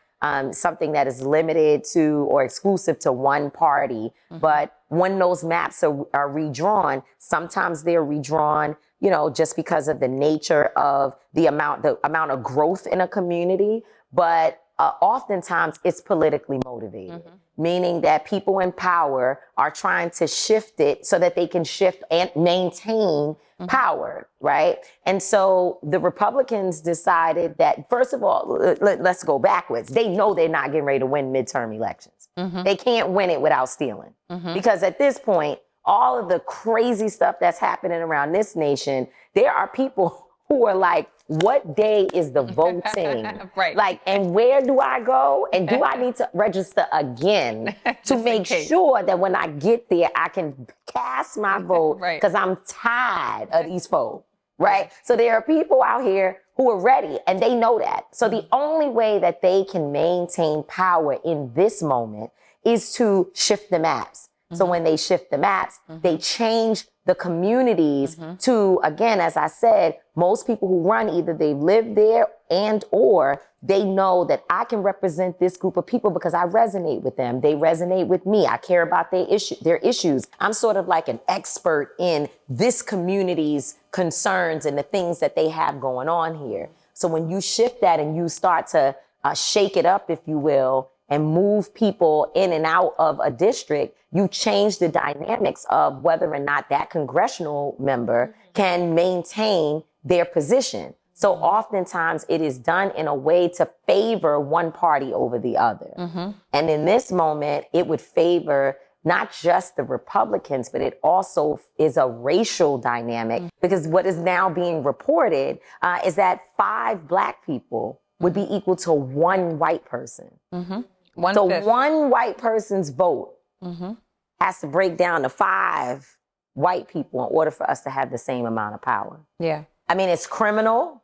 S3: something that is limited to or exclusive to one party. But when those maps are redrawn, sometimes they're redrawn, just because of the nature of the amount of growth in a community. But oftentimes it's politically motivated, meaning that people in power are trying to shift it so that they can shift and maintain power, right? And so the Republicans decided that, first of all, let's go backwards. They know they're not getting ready to win midterm elections. They can't win it without stealing. Because at this point, all of the crazy stuff that's happening around this nation, there are people who are like, what day is the voting?
S2: Right.
S3: And where do I go? And do I need to register again to make sure that when I get there, I can cast my vote? Because I'm tired of these folks, right? So there are people out here who are ready and they know that. So the only way that they can maintain power in this moment is to shift the maps. So when they shift the maps, they change the communities to, again, as I said, most people who run, either they live there and or they know that I can represent this group of people because I resonate with them. They resonate with me. I care about their issues. I'm sort of like an expert in this community's concerns and the things that they have going on here. So when you shift that and you start to shake it up, if you will, and move people in and out of a district, you change the dynamics of whether or not that congressional member can maintain their position. So oftentimes it is done in a way to favor one party over the other. And in this moment, it would favor not just the Republicans, but it also is a racial dynamic, because what is now being reported is that 5 Black people would be equal to 1 white person. So 1 white person's vote has to break down to 5 white people in order for us to have the same amount of power.
S2: Yeah.
S3: I mean, it's criminal,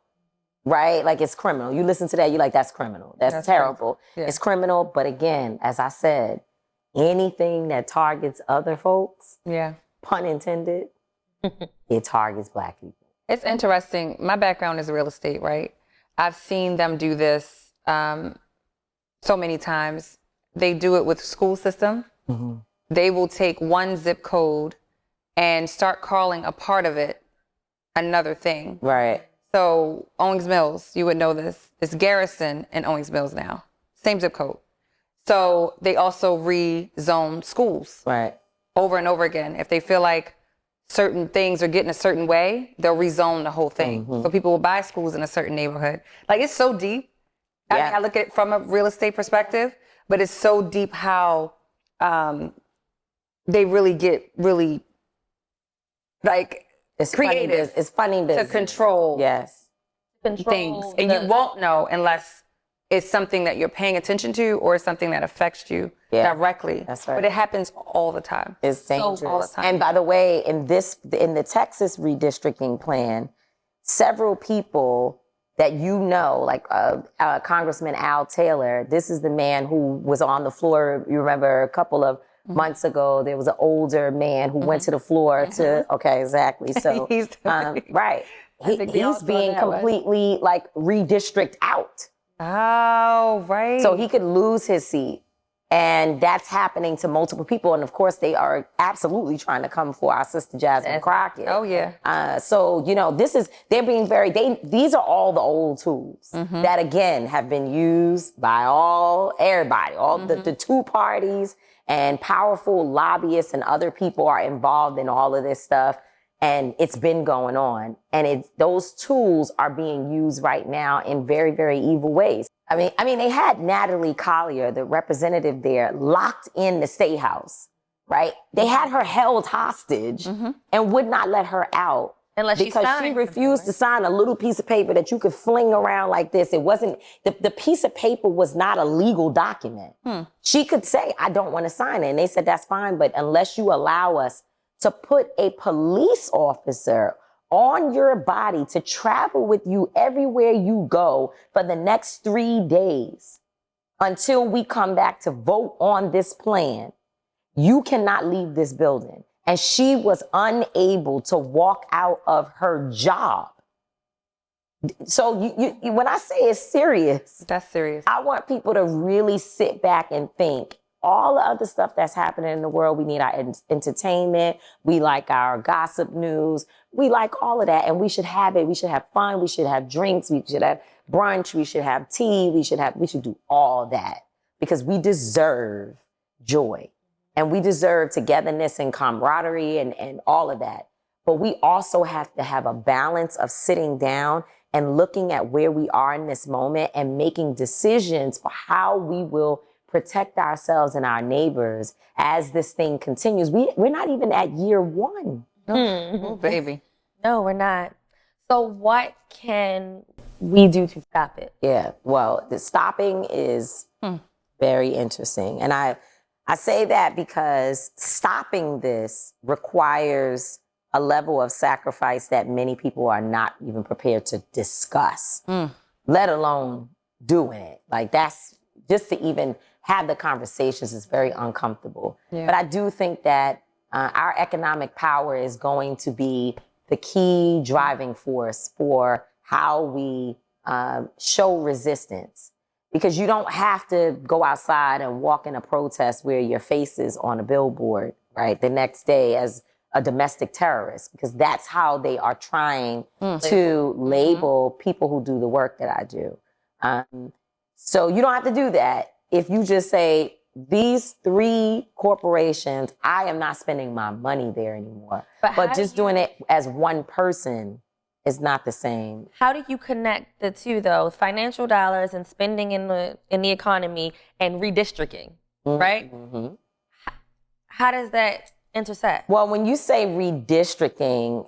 S3: right? Like, it's criminal. You listen to that, you're like, that's criminal. That's terrible.
S2: Yeah.
S3: It's criminal. But again, as I said, anything that targets other folks, pun intended, it targets Black people.
S2: It's interesting. My background is real estate, right? I've seen them do this so many times. They do it with school system. They will take one zip code and start calling a part of it another thing.
S3: Right.
S2: So Owings Mills, you would know this. It's Garrison and Owings Mills now. Same zip code. So they also rezone schools over and over again. If they feel like certain things are getting a certain way, they'll rezone the whole thing. So people will buy schools in a certain neighborhood. Like, it's so deep. I mean, I look at it from a real estate perspective, but it's so deep how they really get like
S3: it's
S2: creative.
S3: It's funny business.
S2: To control things. And you won't know unless it's something that you're paying attention to or something that affects you directly.
S3: That's right.
S2: But it happens all the time.
S3: It's dangerous.
S2: All the time.
S3: And by the way, in the Texas redistricting plan, several people that like Congressman Al Taylor, this is the man who was on the floor. You remember a couple of months ago, there was an older man who went to the floor exactly. So, right. He's being completely like redistrict out.
S2: Oh, right.
S3: So he could lose his seat. And that's happening to multiple people. And of course, they are absolutely trying to come for our sister Jasmine Crockett.
S2: Oh, yeah.
S3: So, they're being these are all the old tools that, again, have been used by everybody, the 2 parties, and powerful lobbyists and other people are involved in all of this stuff. And it's been going on. And those tools are being used right now in very, very evil ways. I mean, they had Natalie Collier, the representative there, locked in the State House, right? They had her held hostage and would not let her out. Because she refused to sign a little piece of paper that you could fling around like this. It wasn't, the piece of paper was not a legal document. She could say, I don't want to sign it. And they said, that's fine, but unless you allow us to put a police officer on your body to travel with you everywhere you go for the next 3 days until we come back to vote on this plan, you cannot leave this building. And she was unable to walk out of her job. So when I say it's serious,
S2: that's serious.
S3: I want people to really sit back and think, all the other stuff that's happening in the world, we need our entertainment. We like our gossip news. We like all of that. And we should have it. We should have fun. We should have drinks. We should have brunch. We should have tea. We should do all that because we deserve joy and we deserve togetherness and camaraderie and all of that. But we also have to have a balance of sitting down and looking at where we are in this moment and making decisions for how we will protect ourselves and our neighbors as this thing continues. We're not even at year 1.
S2: Oh, baby.
S1: No, we're not. So what can we do to stop it?
S3: Yeah, well, the stopping is very interesting. And I say that because stopping this requires a level of sacrifice that many people are not even prepared to discuss, let alone doing it. Like, that's just to even have the conversations is very uncomfortable. Yeah. But I do think that our economic power is going to be the key driving force for how we show resistance. Because you don't have to go outside and walk in a protest where your face is on a billboard, right, the next day as a domestic terrorist, because that's how they are trying to label people who do the work that I do. So you don't have to do that. If you just say, these 3 corporations, I am not spending my money there anymore. But just doing it as one person is not the same.
S1: How do you connect the two, though? Financial dollars and spending in the economy and redistricting, right? How does that intersect?
S3: Well, when you say redistricting,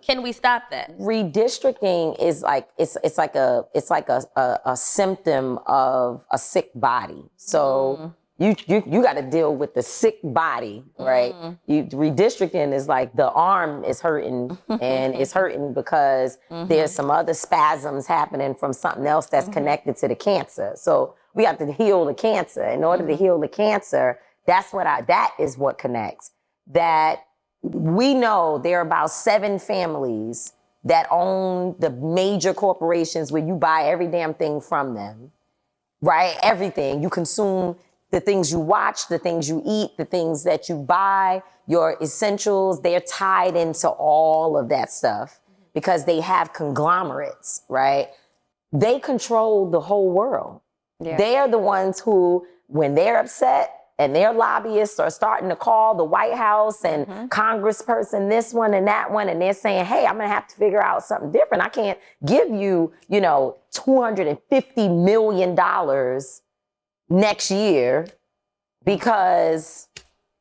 S1: can we stop that?
S3: Redistricting is like it's like a symptom of a sick body. So you got to deal with the sick body, right? Redistricting is like the arm is hurting and it's hurting because there's some other spasms happening from something else that's connected to the cancer. So we have to heal the cancer. In order to heal the cancer, that is what connects. That we know there are about 7 families that own the major corporations where you buy every damn thing from them, right? Everything. You consume the things you watch, the things you eat, the things that you buy, your essentials, they're tied into all of that stuff because they have conglomerates, right? They control the whole world. Yeah. They are the ones who, when they're upset, and their lobbyists are starting to call the White House and congressperson this one and that one, and they're saying, hey, I'm gonna have to figure out something different. I can't give you, $250 million next year because,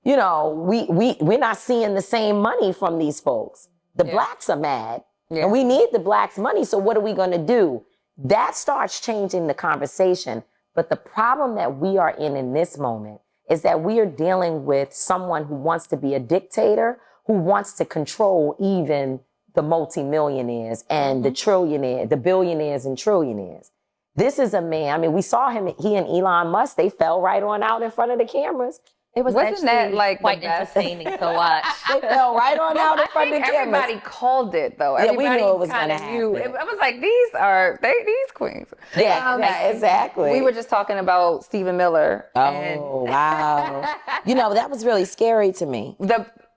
S3: we're not seeing the same money from these folks. The blacks are mad and we need the blacks' money. So what are we gonna do? That starts changing the conversation. But the problem that we are in this moment is that we are dealing with someone who wants to be a dictator, who wants to control even the multimillionaires and the billionaires and trillionaires. This is a man, we saw him, he and Elon Musk, they fell right on out in front of the cameras.
S1: It wasn't that like quite entertaining to watch.
S3: They fell right on out in front of the cameras.
S2: Everybody called it though.
S3: Yeah, we knew it was going to happen.
S2: I was like, these queens.
S3: Yeah, exactly.
S2: We were just talking about Stephen Miller.
S3: Oh, wow. That was really scary to me.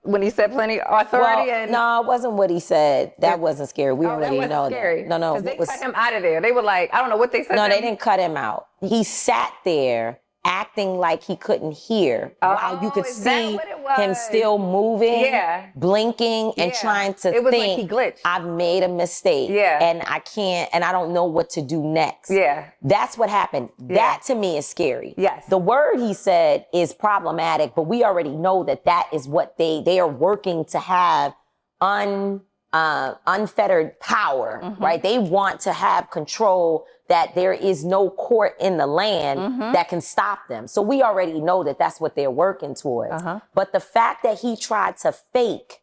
S2: When he said plenty authority
S3: no, it wasn't what he said. That wasn't scary. We already know
S2: scary.
S3: that. No.
S2: Because they cut him out of there. They were like, I don't know what they said.
S3: No, they didn't cut him out. He sat there acting like he couldn't hear while you could see him still moving, blinking, and trying to
S2: it was
S3: think,
S2: like he glitched.
S3: I've made a mistake, and I can't, and I don't know what to do next.
S2: Yeah.
S3: That's what happened. That to me is scary.
S2: Yes.
S3: The word he said is problematic, but we already know that is what they are working to have unfettered power, right? They want to have control, that there is no court in the land that can stop them. So we already know that that's what they're working towards. But the fact that he tried to fake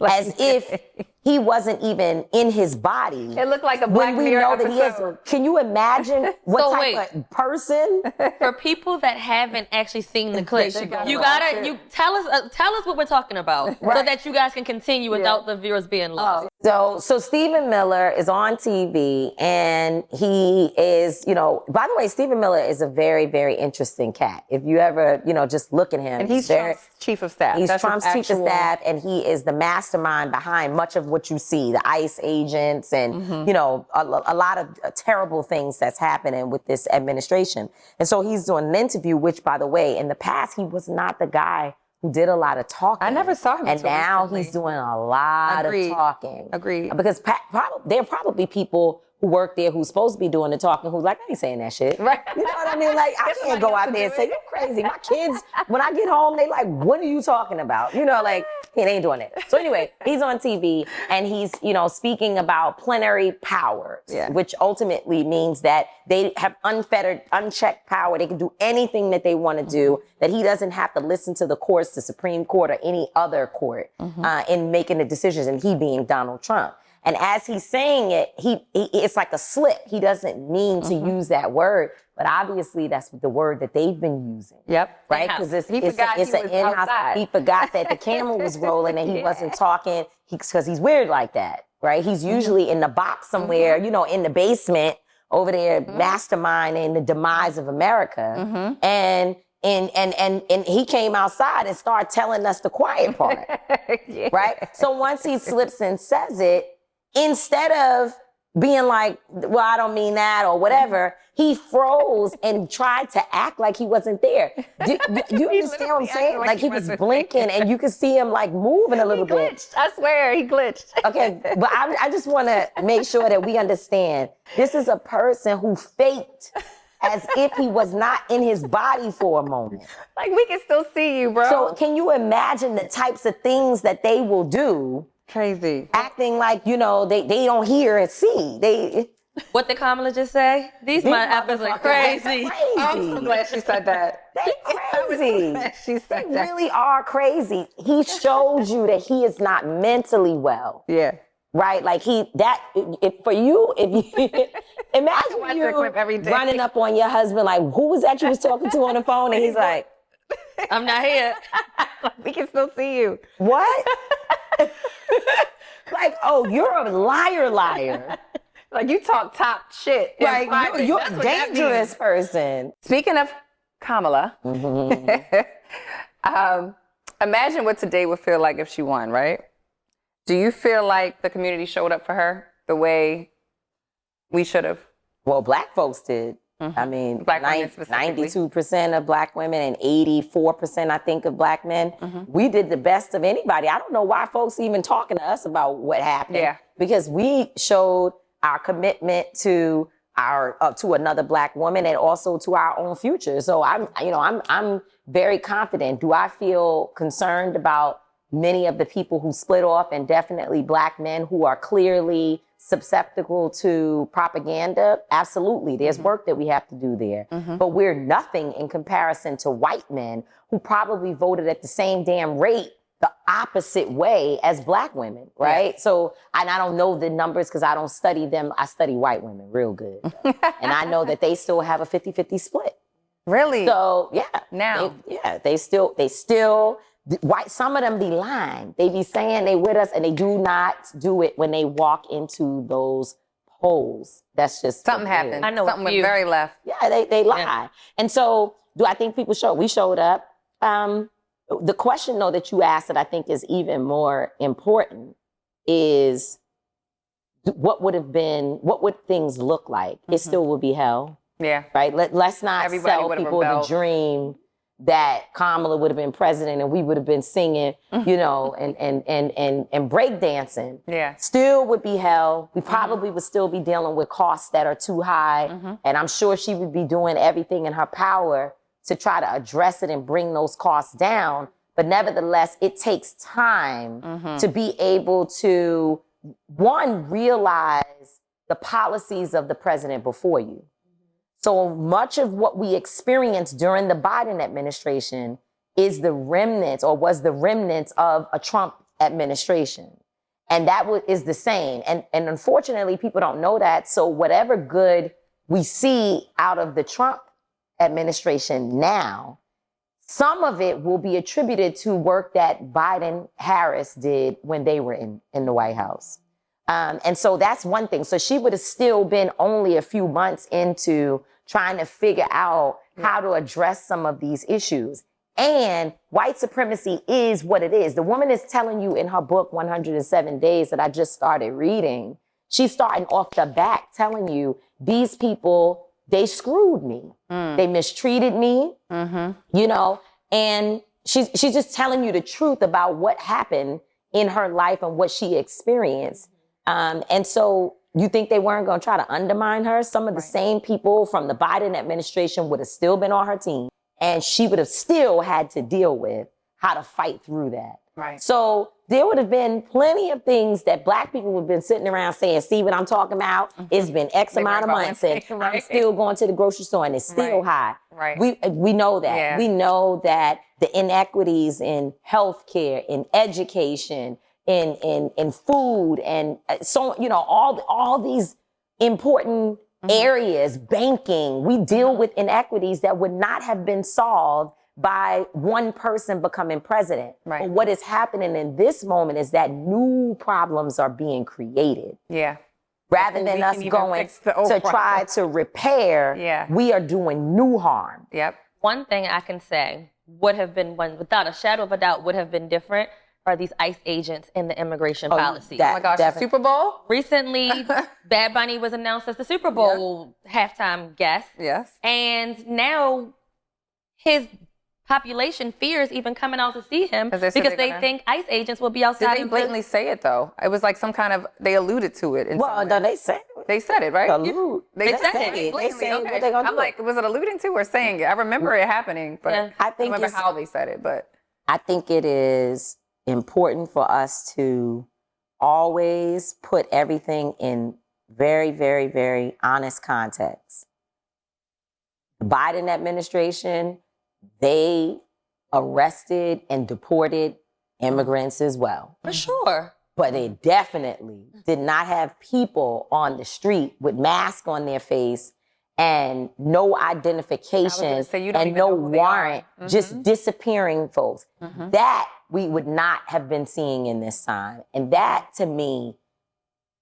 S3: as if he wasn't even in his body.
S2: It looked like a Black Mirror episode.
S3: Can you imagine what type of person?
S1: For people that haven't you seen the clip, you tell us what we're talking about, so that you guys can continue without the viewers being lost.
S3: So Stephen Miller is on TV, and he is, by the way, Stephen Miller is a very, very interesting cat. If you ever, just look at him.
S2: And he's Trump's chief of staff.
S3: He's Trump's chief of staff, and he is the mastermind behind much of what you see, the ICE agents and, a lot of terrible things that's happening with this administration. And so he's doing an interview, which, by the way, in the past, he was not the guy who did a lot of talking.
S2: I never saw him.
S3: And now recently. He's doing a lot of talking.
S2: Agreed.
S3: Because there are probably people who work there who's supposed to be doing the talking who's like, I ain't saying that shit.
S2: Right.
S3: You know what I mean? Like, I can't go out there and say, you're crazy. My kids, when I get home, they like, what are you talking about? He ain't doing it. So anyway, he's on TV and he's, speaking about plenary powers, which ultimately means that they have unfettered, unchecked power. They can do anything that they want to do, that he doesn't have to listen to the courts, the Supreme Court or any other court in making the decisions, and he being Donald Trump. And as he's saying it, it's like a slip. He doesn't mean to use that word, but obviously that's the word that they've been using.
S2: Yep.
S3: Right? Because it's an in-house. He forgot that the camera was rolling and he wasn't talking because he's weird like that, right? He's usually in the box somewhere, in the basement over there, masterminding the demise of America. And he came outside and started telling us the quiet part, right? So once he slips and says it, instead of being like, well, I don't mean that or whatever, he froze and tried to act like he wasn't there. Do you understand what I'm saying? Like he was blinking and you could see him like moving a little bit.
S2: I swear, he glitched.
S3: Okay, but I just want to make sure that we understand this is a person who faked as if he was not in his body for a moment.
S2: Like, we can still see you, bro.
S3: So can you imagine the types of things that they will do?
S2: Crazy.
S3: Acting like, they don't hear and see.
S1: What did Kamala just say? These motherfuckers are crazy.
S2: I'm so glad she said that.
S3: They crazy.
S2: She said
S3: They
S2: that.
S3: really are crazy. He showed you that he is not mentally well.
S2: Yeah.
S3: Right? Like if you imagine you
S2: clip every day.
S3: running up on your husband, like, who was that you was talking to on the phone? And he's like,
S1: I'm not here.
S2: We can still see you.
S3: what? Like, oh, you're a liar.
S2: Like, you talk top shit.
S3: Like, you're a dangerous person.
S2: Speaking of Kamala, imagine what today would feel like if she won, right? Do you feel like the community showed up for her the way we should have?
S3: Well, black folks did. I mean,
S2: Black women specifically.
S3: 92% of black women and 84%, I think, of black men. We did the best of anybody. I don't know why folks even talking to us about what happened.
S2: Yeah.
S3: Because we showed our commitment to to another black woman and also to our own future. So I'm very confident. Do I feel concerned about many of the people who split off, and definitely black men who are clearly susceptible to propaganda? Absolutely. There's work that we have to do there. But we're nothing in comparison to white men who probably voted at the same damn rate the opposite way as black women, right? Yeah. So, and I don't know the numbers because I don't study them. I study white women real good. And I know that they still have a 50-50 split.
S2: Really?
S3: So, yeah.
S2: Now?
S3: They still, white, some of them be lying. They be saying they with us and they do not do it when they walk into those polls. That's just
S2: something happened.
S1: I know
S2: something went very left.
S3: Yeah, they lie. Yeah. And so, do I think people we showed up? The question, though, that you asked that I think is even more important is what would things look like? It still would be hell.
S2: Yeah.
S3: Right? Let's not sell people the dream that Kamala would have been president and we would have been singing, and breakdancing.
S2: Yeah.
S3: Still would be hell. We probably would still be dealing with costs that are too high. And I'm sure she would be doing everything in her power to try to address it and bring those costs down. But nevertheless, it takes time to be able to, one, realize the policies of the president before you. So much of what we experienced during the Biden administration is the remnants, or was the remnants of a Trump administration. And that is the same. And unfortunately, people don't know that. So whatever good we see out of the Trump administration now, some of it will be attributed to work that Biden-Harris did when they were in the White House. And so that's one thing. So she would have still been only a few months into trying to figure out how to address some of these issues. And white supremacy is what it is. The woman is telling you in her book, 107 Days, that I just started reading, she's starting off the back telling you, these people, they screwed me. They mistreated me, and she's just telling you the truth about what happened in her life and what she experienced. And so you think they weren't going to try to undermine her? Some of the same people from the Biden administration would have still been on her team, and she would have still had to deal with how to fight through that.
S2: Right.
S3: So there would have been plenty of things that black people would have been sitting around saying, see what I'm talking about? It's been X amount of months and I'm still going to the grocery store and it's still high.
S2: Right.
S3: We know that.
S2: Yeah.
S3: We know that the inequities in healthcare, in education, in food, and so, all these important areas, banking, we deal with inequities that would not have been solved by one person becoming president.
S2: Right.
S3: But what is happening in this moment is that new problems are being created.
S2: Yeah.
S3: Rather than us going to try to repair, we are doing new harm.
S2: Yep.
S1: One thing I can say would have been, without a shadow of a doubt, would have been different are these ICE agents in the immigration policy.
S2: Oh my gosh, the Super Bowl?
S1: Recently, Bad Bunny was announced as the Super Bowl halftime guest.
S2: Yes.
S1: And now his population fears even coming out to see him because they think ICE agents will be outside.
S2: Did they blatantly say it though? It was like some kind of, they alluded to it.
S3: Well, no, they said,
S2: They said it, right?
S3: Allude.
S2: They said
S3: it. They say
S2: okay.
S3: what they gonna
S2: I'm
S3: do.
S2: like, was it alluding to or saying it? I remember it happening, but
S3: I
S2: I
S3: think
S2: don't remember how they said it. But
S3: I think it is important for us to always put everything in very, very, very honest context. The Biden administration, they arrested and deported immigrants as well.
S1: For sure.
S3: But they definitely did not have people on the street with masks on their face and no identification and no warrant, just disappearing folks. That we would not have been seeing in this time. And that, to me,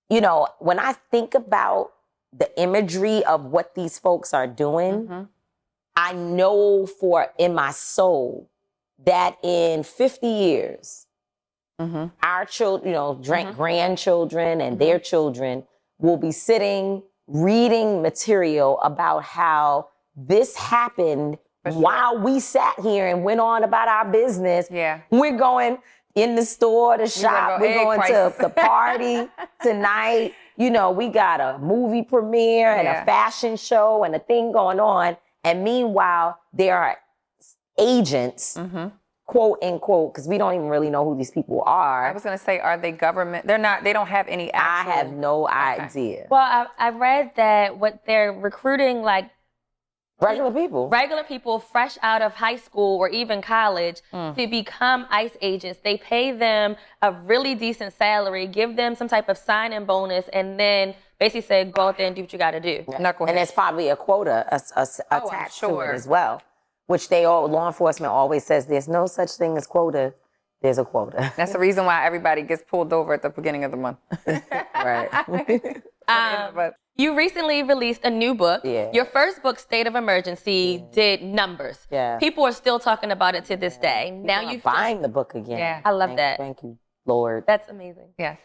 S3: you know, when I think about the imagery of what these folks are doing, I know in my soul that in 50 years, our children, you know, grandchildren and their children will be sitting reading material about how this happened while we sat here and went on about our business.
S2: Yeah.
S3: We're going in the store to shop. We're going to the party tonight. You know, we got a movie premiere and a fashion show and a thing going on. And meanwhile, there are agents, quote unquote, because we don't even really know who these people are.
S2: I was going to say, are they government? They're not. They don't have any actual.
S3: I have no idea.
S1: Well, I read that what they're recruiting, like
S3: regular people
S1: fresh out of high school or even college to become ICE agents. They pay them a really decent salary, give them some type of sign-in bonus, and then basically say, go out there and do what you got to do.
S3: And there's probably a quota attached to it as well, which law enforcement always says there's no such thing as quota. There's a quota.
S2: That's the reason why everybody gets pulled over at the beginning of the month.
S3: Right.
S1: You recently released a new book.
S3: Yeah.
S1: Your first book, State of Emergency, did numbers.
S3: Yeah.
S1: People are still talking about it to this day. Now you're
S3: buying the book again.
S2: Yeah.
S1: I love that.
S3: Thank you, Lord.
S1: That's amazing.
S2: Yes.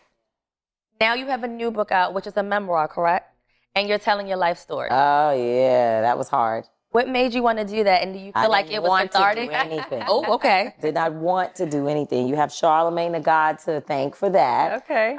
S1: Now you have a new book out, which is a memoir, correct? And you're telling your life story.
S3: Oh, yeah. That was hard.
S1: What made you want to do that? And do you feel like it was cathartic?
S3: I didn't want to do anything.
S1: Oh, okay.
S3: Did not want to do anything. You have Charlemagne the God to thank for that.
S2: Okay.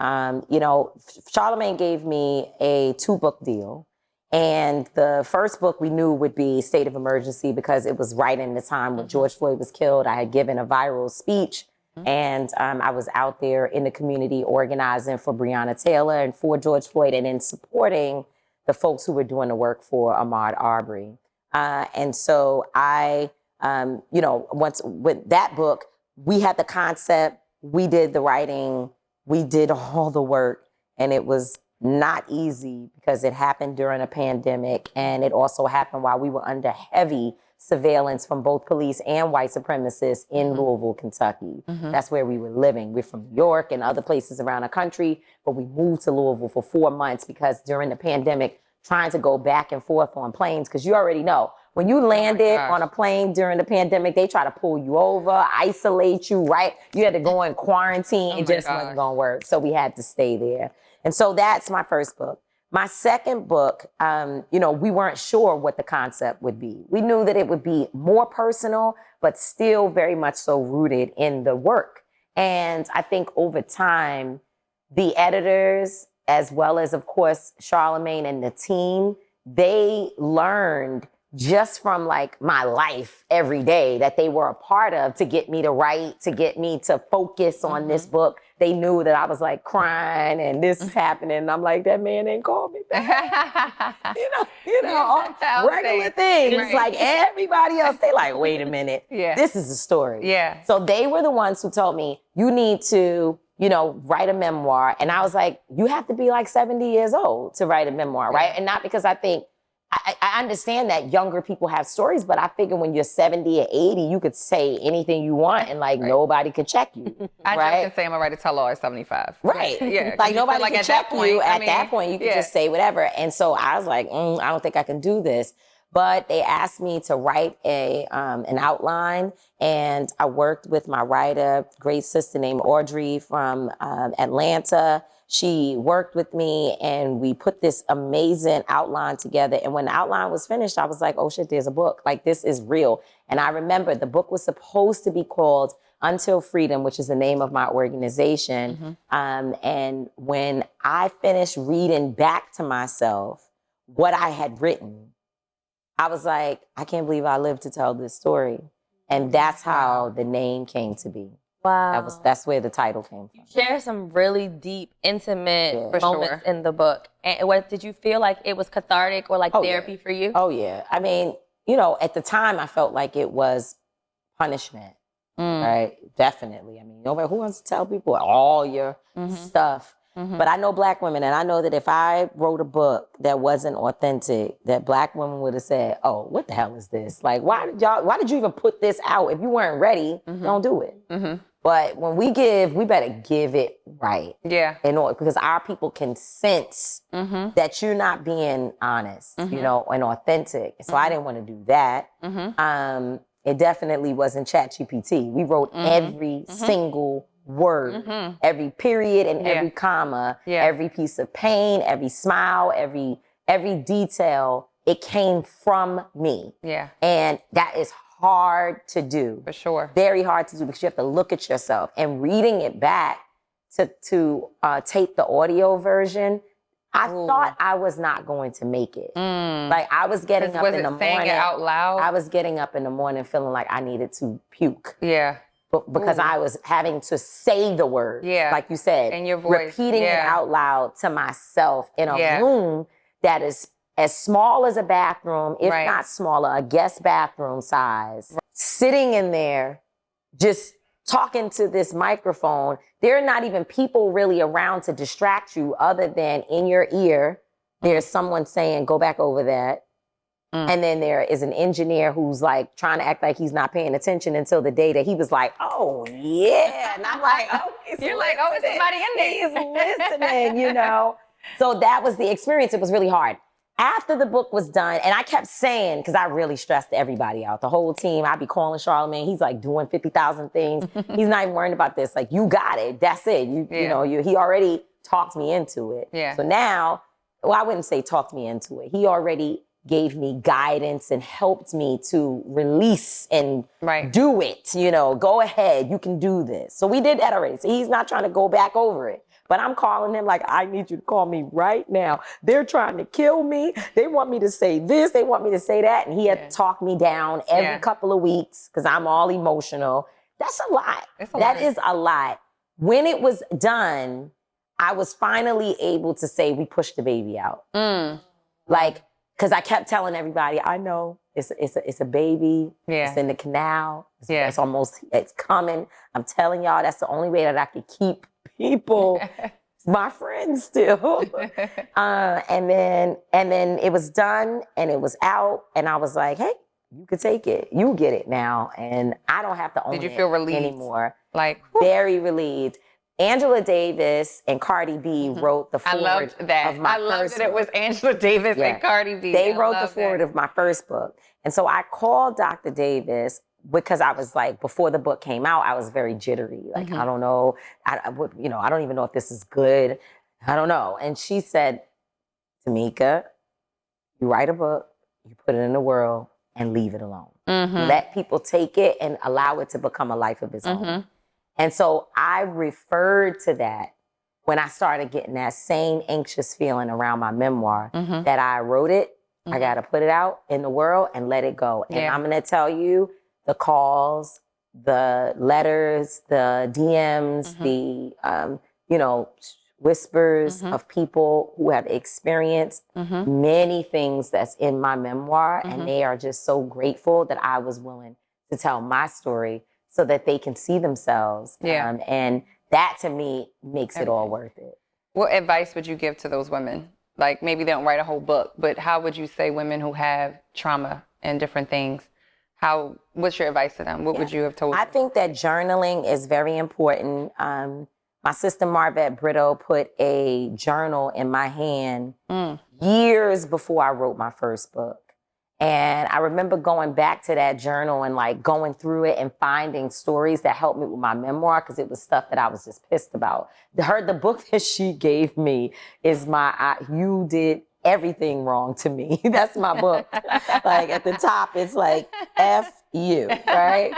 S3: You know, Charlemagne gave me a 2-book deal. And the first book we knew would be State of Emergency because it was right in the time when George Floyd was killed. I had given a viral speech and I was out there in the community organizing for Breonna Taylor and for George Floyd and in supporting the folks who were doing the work for Ahmaud Arbery. And so I, you know, once with that book, we had the concept, we did the writing, we did all the work, and it was not easy because it happened during a pandemic and it also happened while we were under heavy surveillance from both police and white supremacists in Louisville, Kentucky. That's where we were living. We're from New York and other places around the country, but we moved to Louisville for 4 months because during the pandemic, trying to go back and forth on planes, because you already know, when you landed on a plane during the pandemic, they try to pull you over, isolate you, right? You had to go in quarantine. It just wasn't going to work. So we had to stay there. And so that's my first book. My second book, you know, we weren't sure what the concept would be. We knew that it would be more personal, but still very much so rooted in the work. And I think over time, the editors, as well as, of course, Charlemagne and the team, they learned just from like my life every day that they were a part of to get me to write, to get me to focus on this book. They knew that I was like crying and this is happening. And I'm like, that man ain't called me back. you know, regular things. Right. Like everybody else, they like, wait a minute. This is a story. So they were the ones who told me, you need to, you know, write a memoir. And I was like, you have to be like 70 years old to write a memoir, right? And not because I think, I understand that younger people have stories, but I figure when you're 70 or 80, you could say anything you want and like nobody could check you.
S2: I just can say I'm gonna write a tell-all at 75.
S3: Right.
S2: Yeah.
S3: Like nobody can check you at that point. You can just say whatever. And so I was like, I don't think I can do this. But they asked me to write an outline, and I worked with my writer, great sister named Audrey from Atlanta. She worked with me, and we put this amazing outline together. And when the outline was finished, I was like, oh shit, there's a book. Like, this is real. And I remember the book was supposed to be called Until Freedom, which is the name of my organization. And when I finished reading back to myself what I had written, I was like, I can't believe I lived to tell this story. And that's how the name came to be.
S1: Wow.
S3: That's where the title came from.
S1: Share some really deep, intimate
S2: For
S1: moments
S2: sure.
S1: in the book. And what did you feel like it was cathartic or like therapy for you?
S3: Oh, yeah. I mean, at the time, I felt like it was punishment, right? Definitely. I mean, nobody who wants to tell people all your stuff. But I know Black women, and I know that if I wrote a book that wasn't authentic, that Black women would have said, "Oh, what the hell is this? Like, why did you even put this out? If you weren't ready, don't do it." But when we better give it right.
S2: Yeah.
S3: In order, because our people can sense that you're not being honest, and authentic. So I didn't want to do that. It definitely wasn't ChatGPT. We wrote every single word, every period and every comma, every piece of pain, every smile, every detail. It came from me.
S2: Yeah.
S3: And that is hard to do.
S2: For sure.
S3: Very hard to do because you have to look at yourself. And reading it back to tape the audio version, I thought I was not going to make it. Like I was getting up in the morning.
S2: Saying it out loud?
S3: I was getting up in the morning feeling like I needed to puke.
S2: Yeah.
S3: Because I was having to say the words, like you said,
S2: in your voice,
S3: repeating it out loud to myself in a room that is as small as a bathroom, if not smaller, a guest bathroom size. Sitting in there, just talking to this microphone. There are not even people really around to distract you other than in your ear, there's someone saying, go back over that. And then there is an engineer who's like trying to act like he's not paying attention until the day that he was like, oh yeah. And I'm like, oh,
S2: you're like, oh, it's somebody in there.
S3: He's listening, So that was the experience. It was really hard. After the book was done, and I kept saying, because I really stressed everybody out, the whole team, I'd be calling Charlamagne. He's like doing 50,000 things. He's not even worrying about this. Like, you got it. That's it. He already talked me into it.
S2: Yeah.
S3: So now, I wouldn't say talked me into it. He already gave me guidance and helped me to release and do it. Go ahead. You can do this. So we did that already. So he's not trying to go back over it. But I'm calling him like, I need you to call me right now. They're trying to kill me. They want me to say this. They want me to say that. And he had to talk me down every couple of weeks because I'm all emotional. That's a lot. That is a lot. When it was done, I was finally able to say, we pushed the baby out. Because I kept telling everybody, I know it's a baby. It's in the canal. It's coming. I'm telling y'all, that's the only way that I could keep people, my friends still. And then it was done and it was out. And I was like, hey, you could take it. You get it now. And I don't have to own it.
S2: Did you feel relieved?
S3: Anymore.
S2: Like,
S3: very relieved. Angela Davis and Cardi B wrote the foreword
S2: I loved that.
S3: of my
S2: I loved
S3: first
S2: that it was Angela Davis and Cardi B.
S3: They wrote the foreword of my first book. And so I called Dr. Davis because I was like, before the book came out, I was very jittery. Like, I don't know. I don't even know if this is good. I don't know. And she said, Tamika, you write a book, you put it in the world and leave it alone. Let people take it and allow it to become a life of its own. And so I referred to that when I started getting that same anxious feeling around my memoir, that I wrote it, I got to put it out in the world and let it go. And I'm going to tell you, the calls, the letters, the DMs, the, whispers of people who have experienced many things that's in my memoir. And they are just so grateful that I was willing to tell my story so that they can see themselves. And that to me makes it all worth it.
S2: What advice would you give to those women? Like maybe they don't write a whole book, but how would you say women who have trauma and different things, what's your advice to them? What would you have told them?
S3: I think that journaling is very important. My sister Marvette Brito put a journal in my hand years before I wrote my first book. And I remember going back to that journal and like going through it and finding stories that helped me with my memoir because it was stuff that I was just pissed about. The book that she gave me is You Did everything wrong to me. That's my book. Like at the top, it's like, F you, right?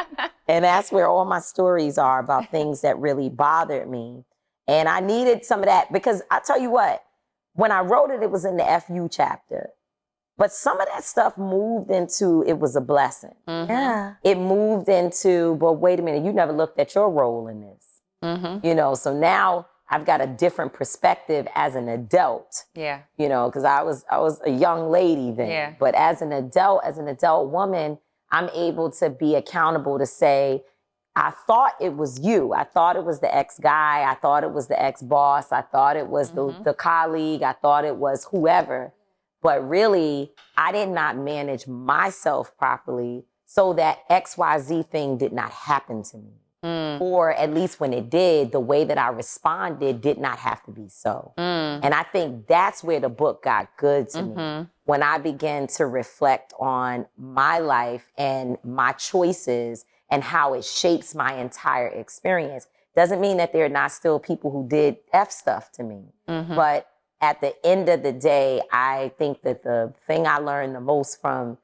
S3: And that's where all my stories are about things that really bothered me. And I needed some of that because I tell you what, when I wrote it, it was in the FU chapter. But some of that stuff moved into, it was a blessing.
S2: Mm-hmm.
S1: Yeah.
S3: It moved into, well, wait a minute, you never looked at your role in this.
S2: Mm-hmm.
S3: You know, so now I've got a different perspective as an adult.
S2: Yeah.
S3: You know, because I was a young lady then.
S2: Yeah.
S3: But as an adult woman, I'm able to be accountable to say, I thought it was you. I thought it was the ex-guy. I thought it was the ex-boss. I thought it was the colleague. I thought it was whoever. But really, I did not manage myself properly so that XYZ thing did not happen to me. Or at least when it did, the way that I responded did not have to be so. And I think that's where the book got good to me. When I began to reflect on my life and my choices and how it shapes my entire experience. Doesn't mean that there are not still people who did F stuff to me. But at the end of the day, I think that the thing I learned the most from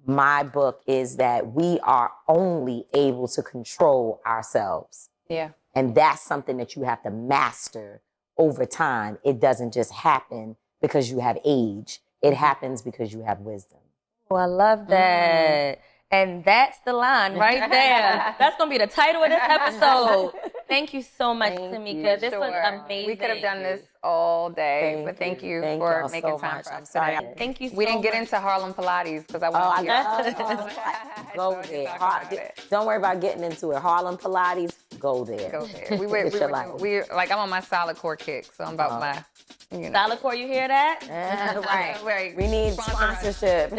S3: my book is that we are only able to control ourselves.
S2: Yeah.
S3: And that's something that you have to master over time. It doesn't just happen because you have age. It happens because you have wisdom.
S1: Oh, I love that. And that's the line right there. That's going to be the title of this episode. Thank you so much, Tamika. This was amazing.
S2: We could have done this all day, but thank you for making time for us today.
S1: Thank you so much.
S2: We didn't get into Harlem Pilates because I want to
S3: Go there. Don't worry about getting into it. Harlem Pilates, go there.
S2: Go there. We like, I'm on my solid core kick, so I'm about my, you know.
S1: Solid core, you hear that?
S3: Right. We need sponsorship.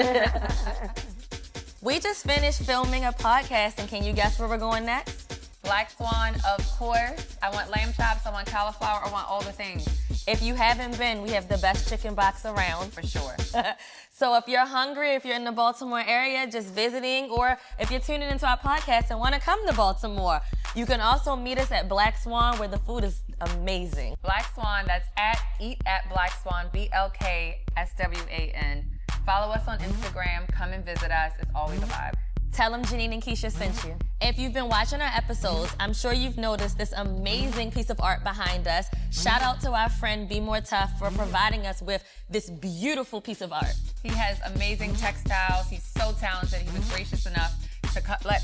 S1: We just finished filming a podcast, and can you guess where we're going next?
S2: Black Swan, of course. I want lamb chops, I want cauliflower, I want all the things.
S1: If you haven't been, we have the best chicken box around.
S2: For sure.
S1: So if you're hungry, if you're in the Baltimore area, just visiting, or if you're tuning into our podcast and want to come to Baltimore, you can also meet us at Black Swan, where the food is amazing.
S2: Black Swan, that's Eat at Black Swan, BLKSWAN. Follow us on Instagram, come and visit us, it's always a vibe.
S1: Tell them Janine and Keisha sent you. If you've been watching our episodes, I'm sure you've noticed this amazing piece of art behind us. Shout out to our friend Be More Tough for providing us with this beautiful piece of art.
S2: He has amazing textiles. He's so talented. He was gracious enough to let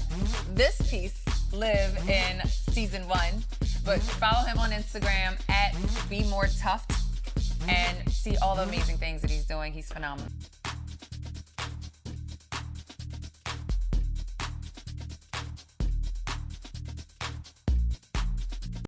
S2: this piece live in season 1. But follow him on Instagram at Be More Tough and see all the amazing things that he's doing. He's phenomenal.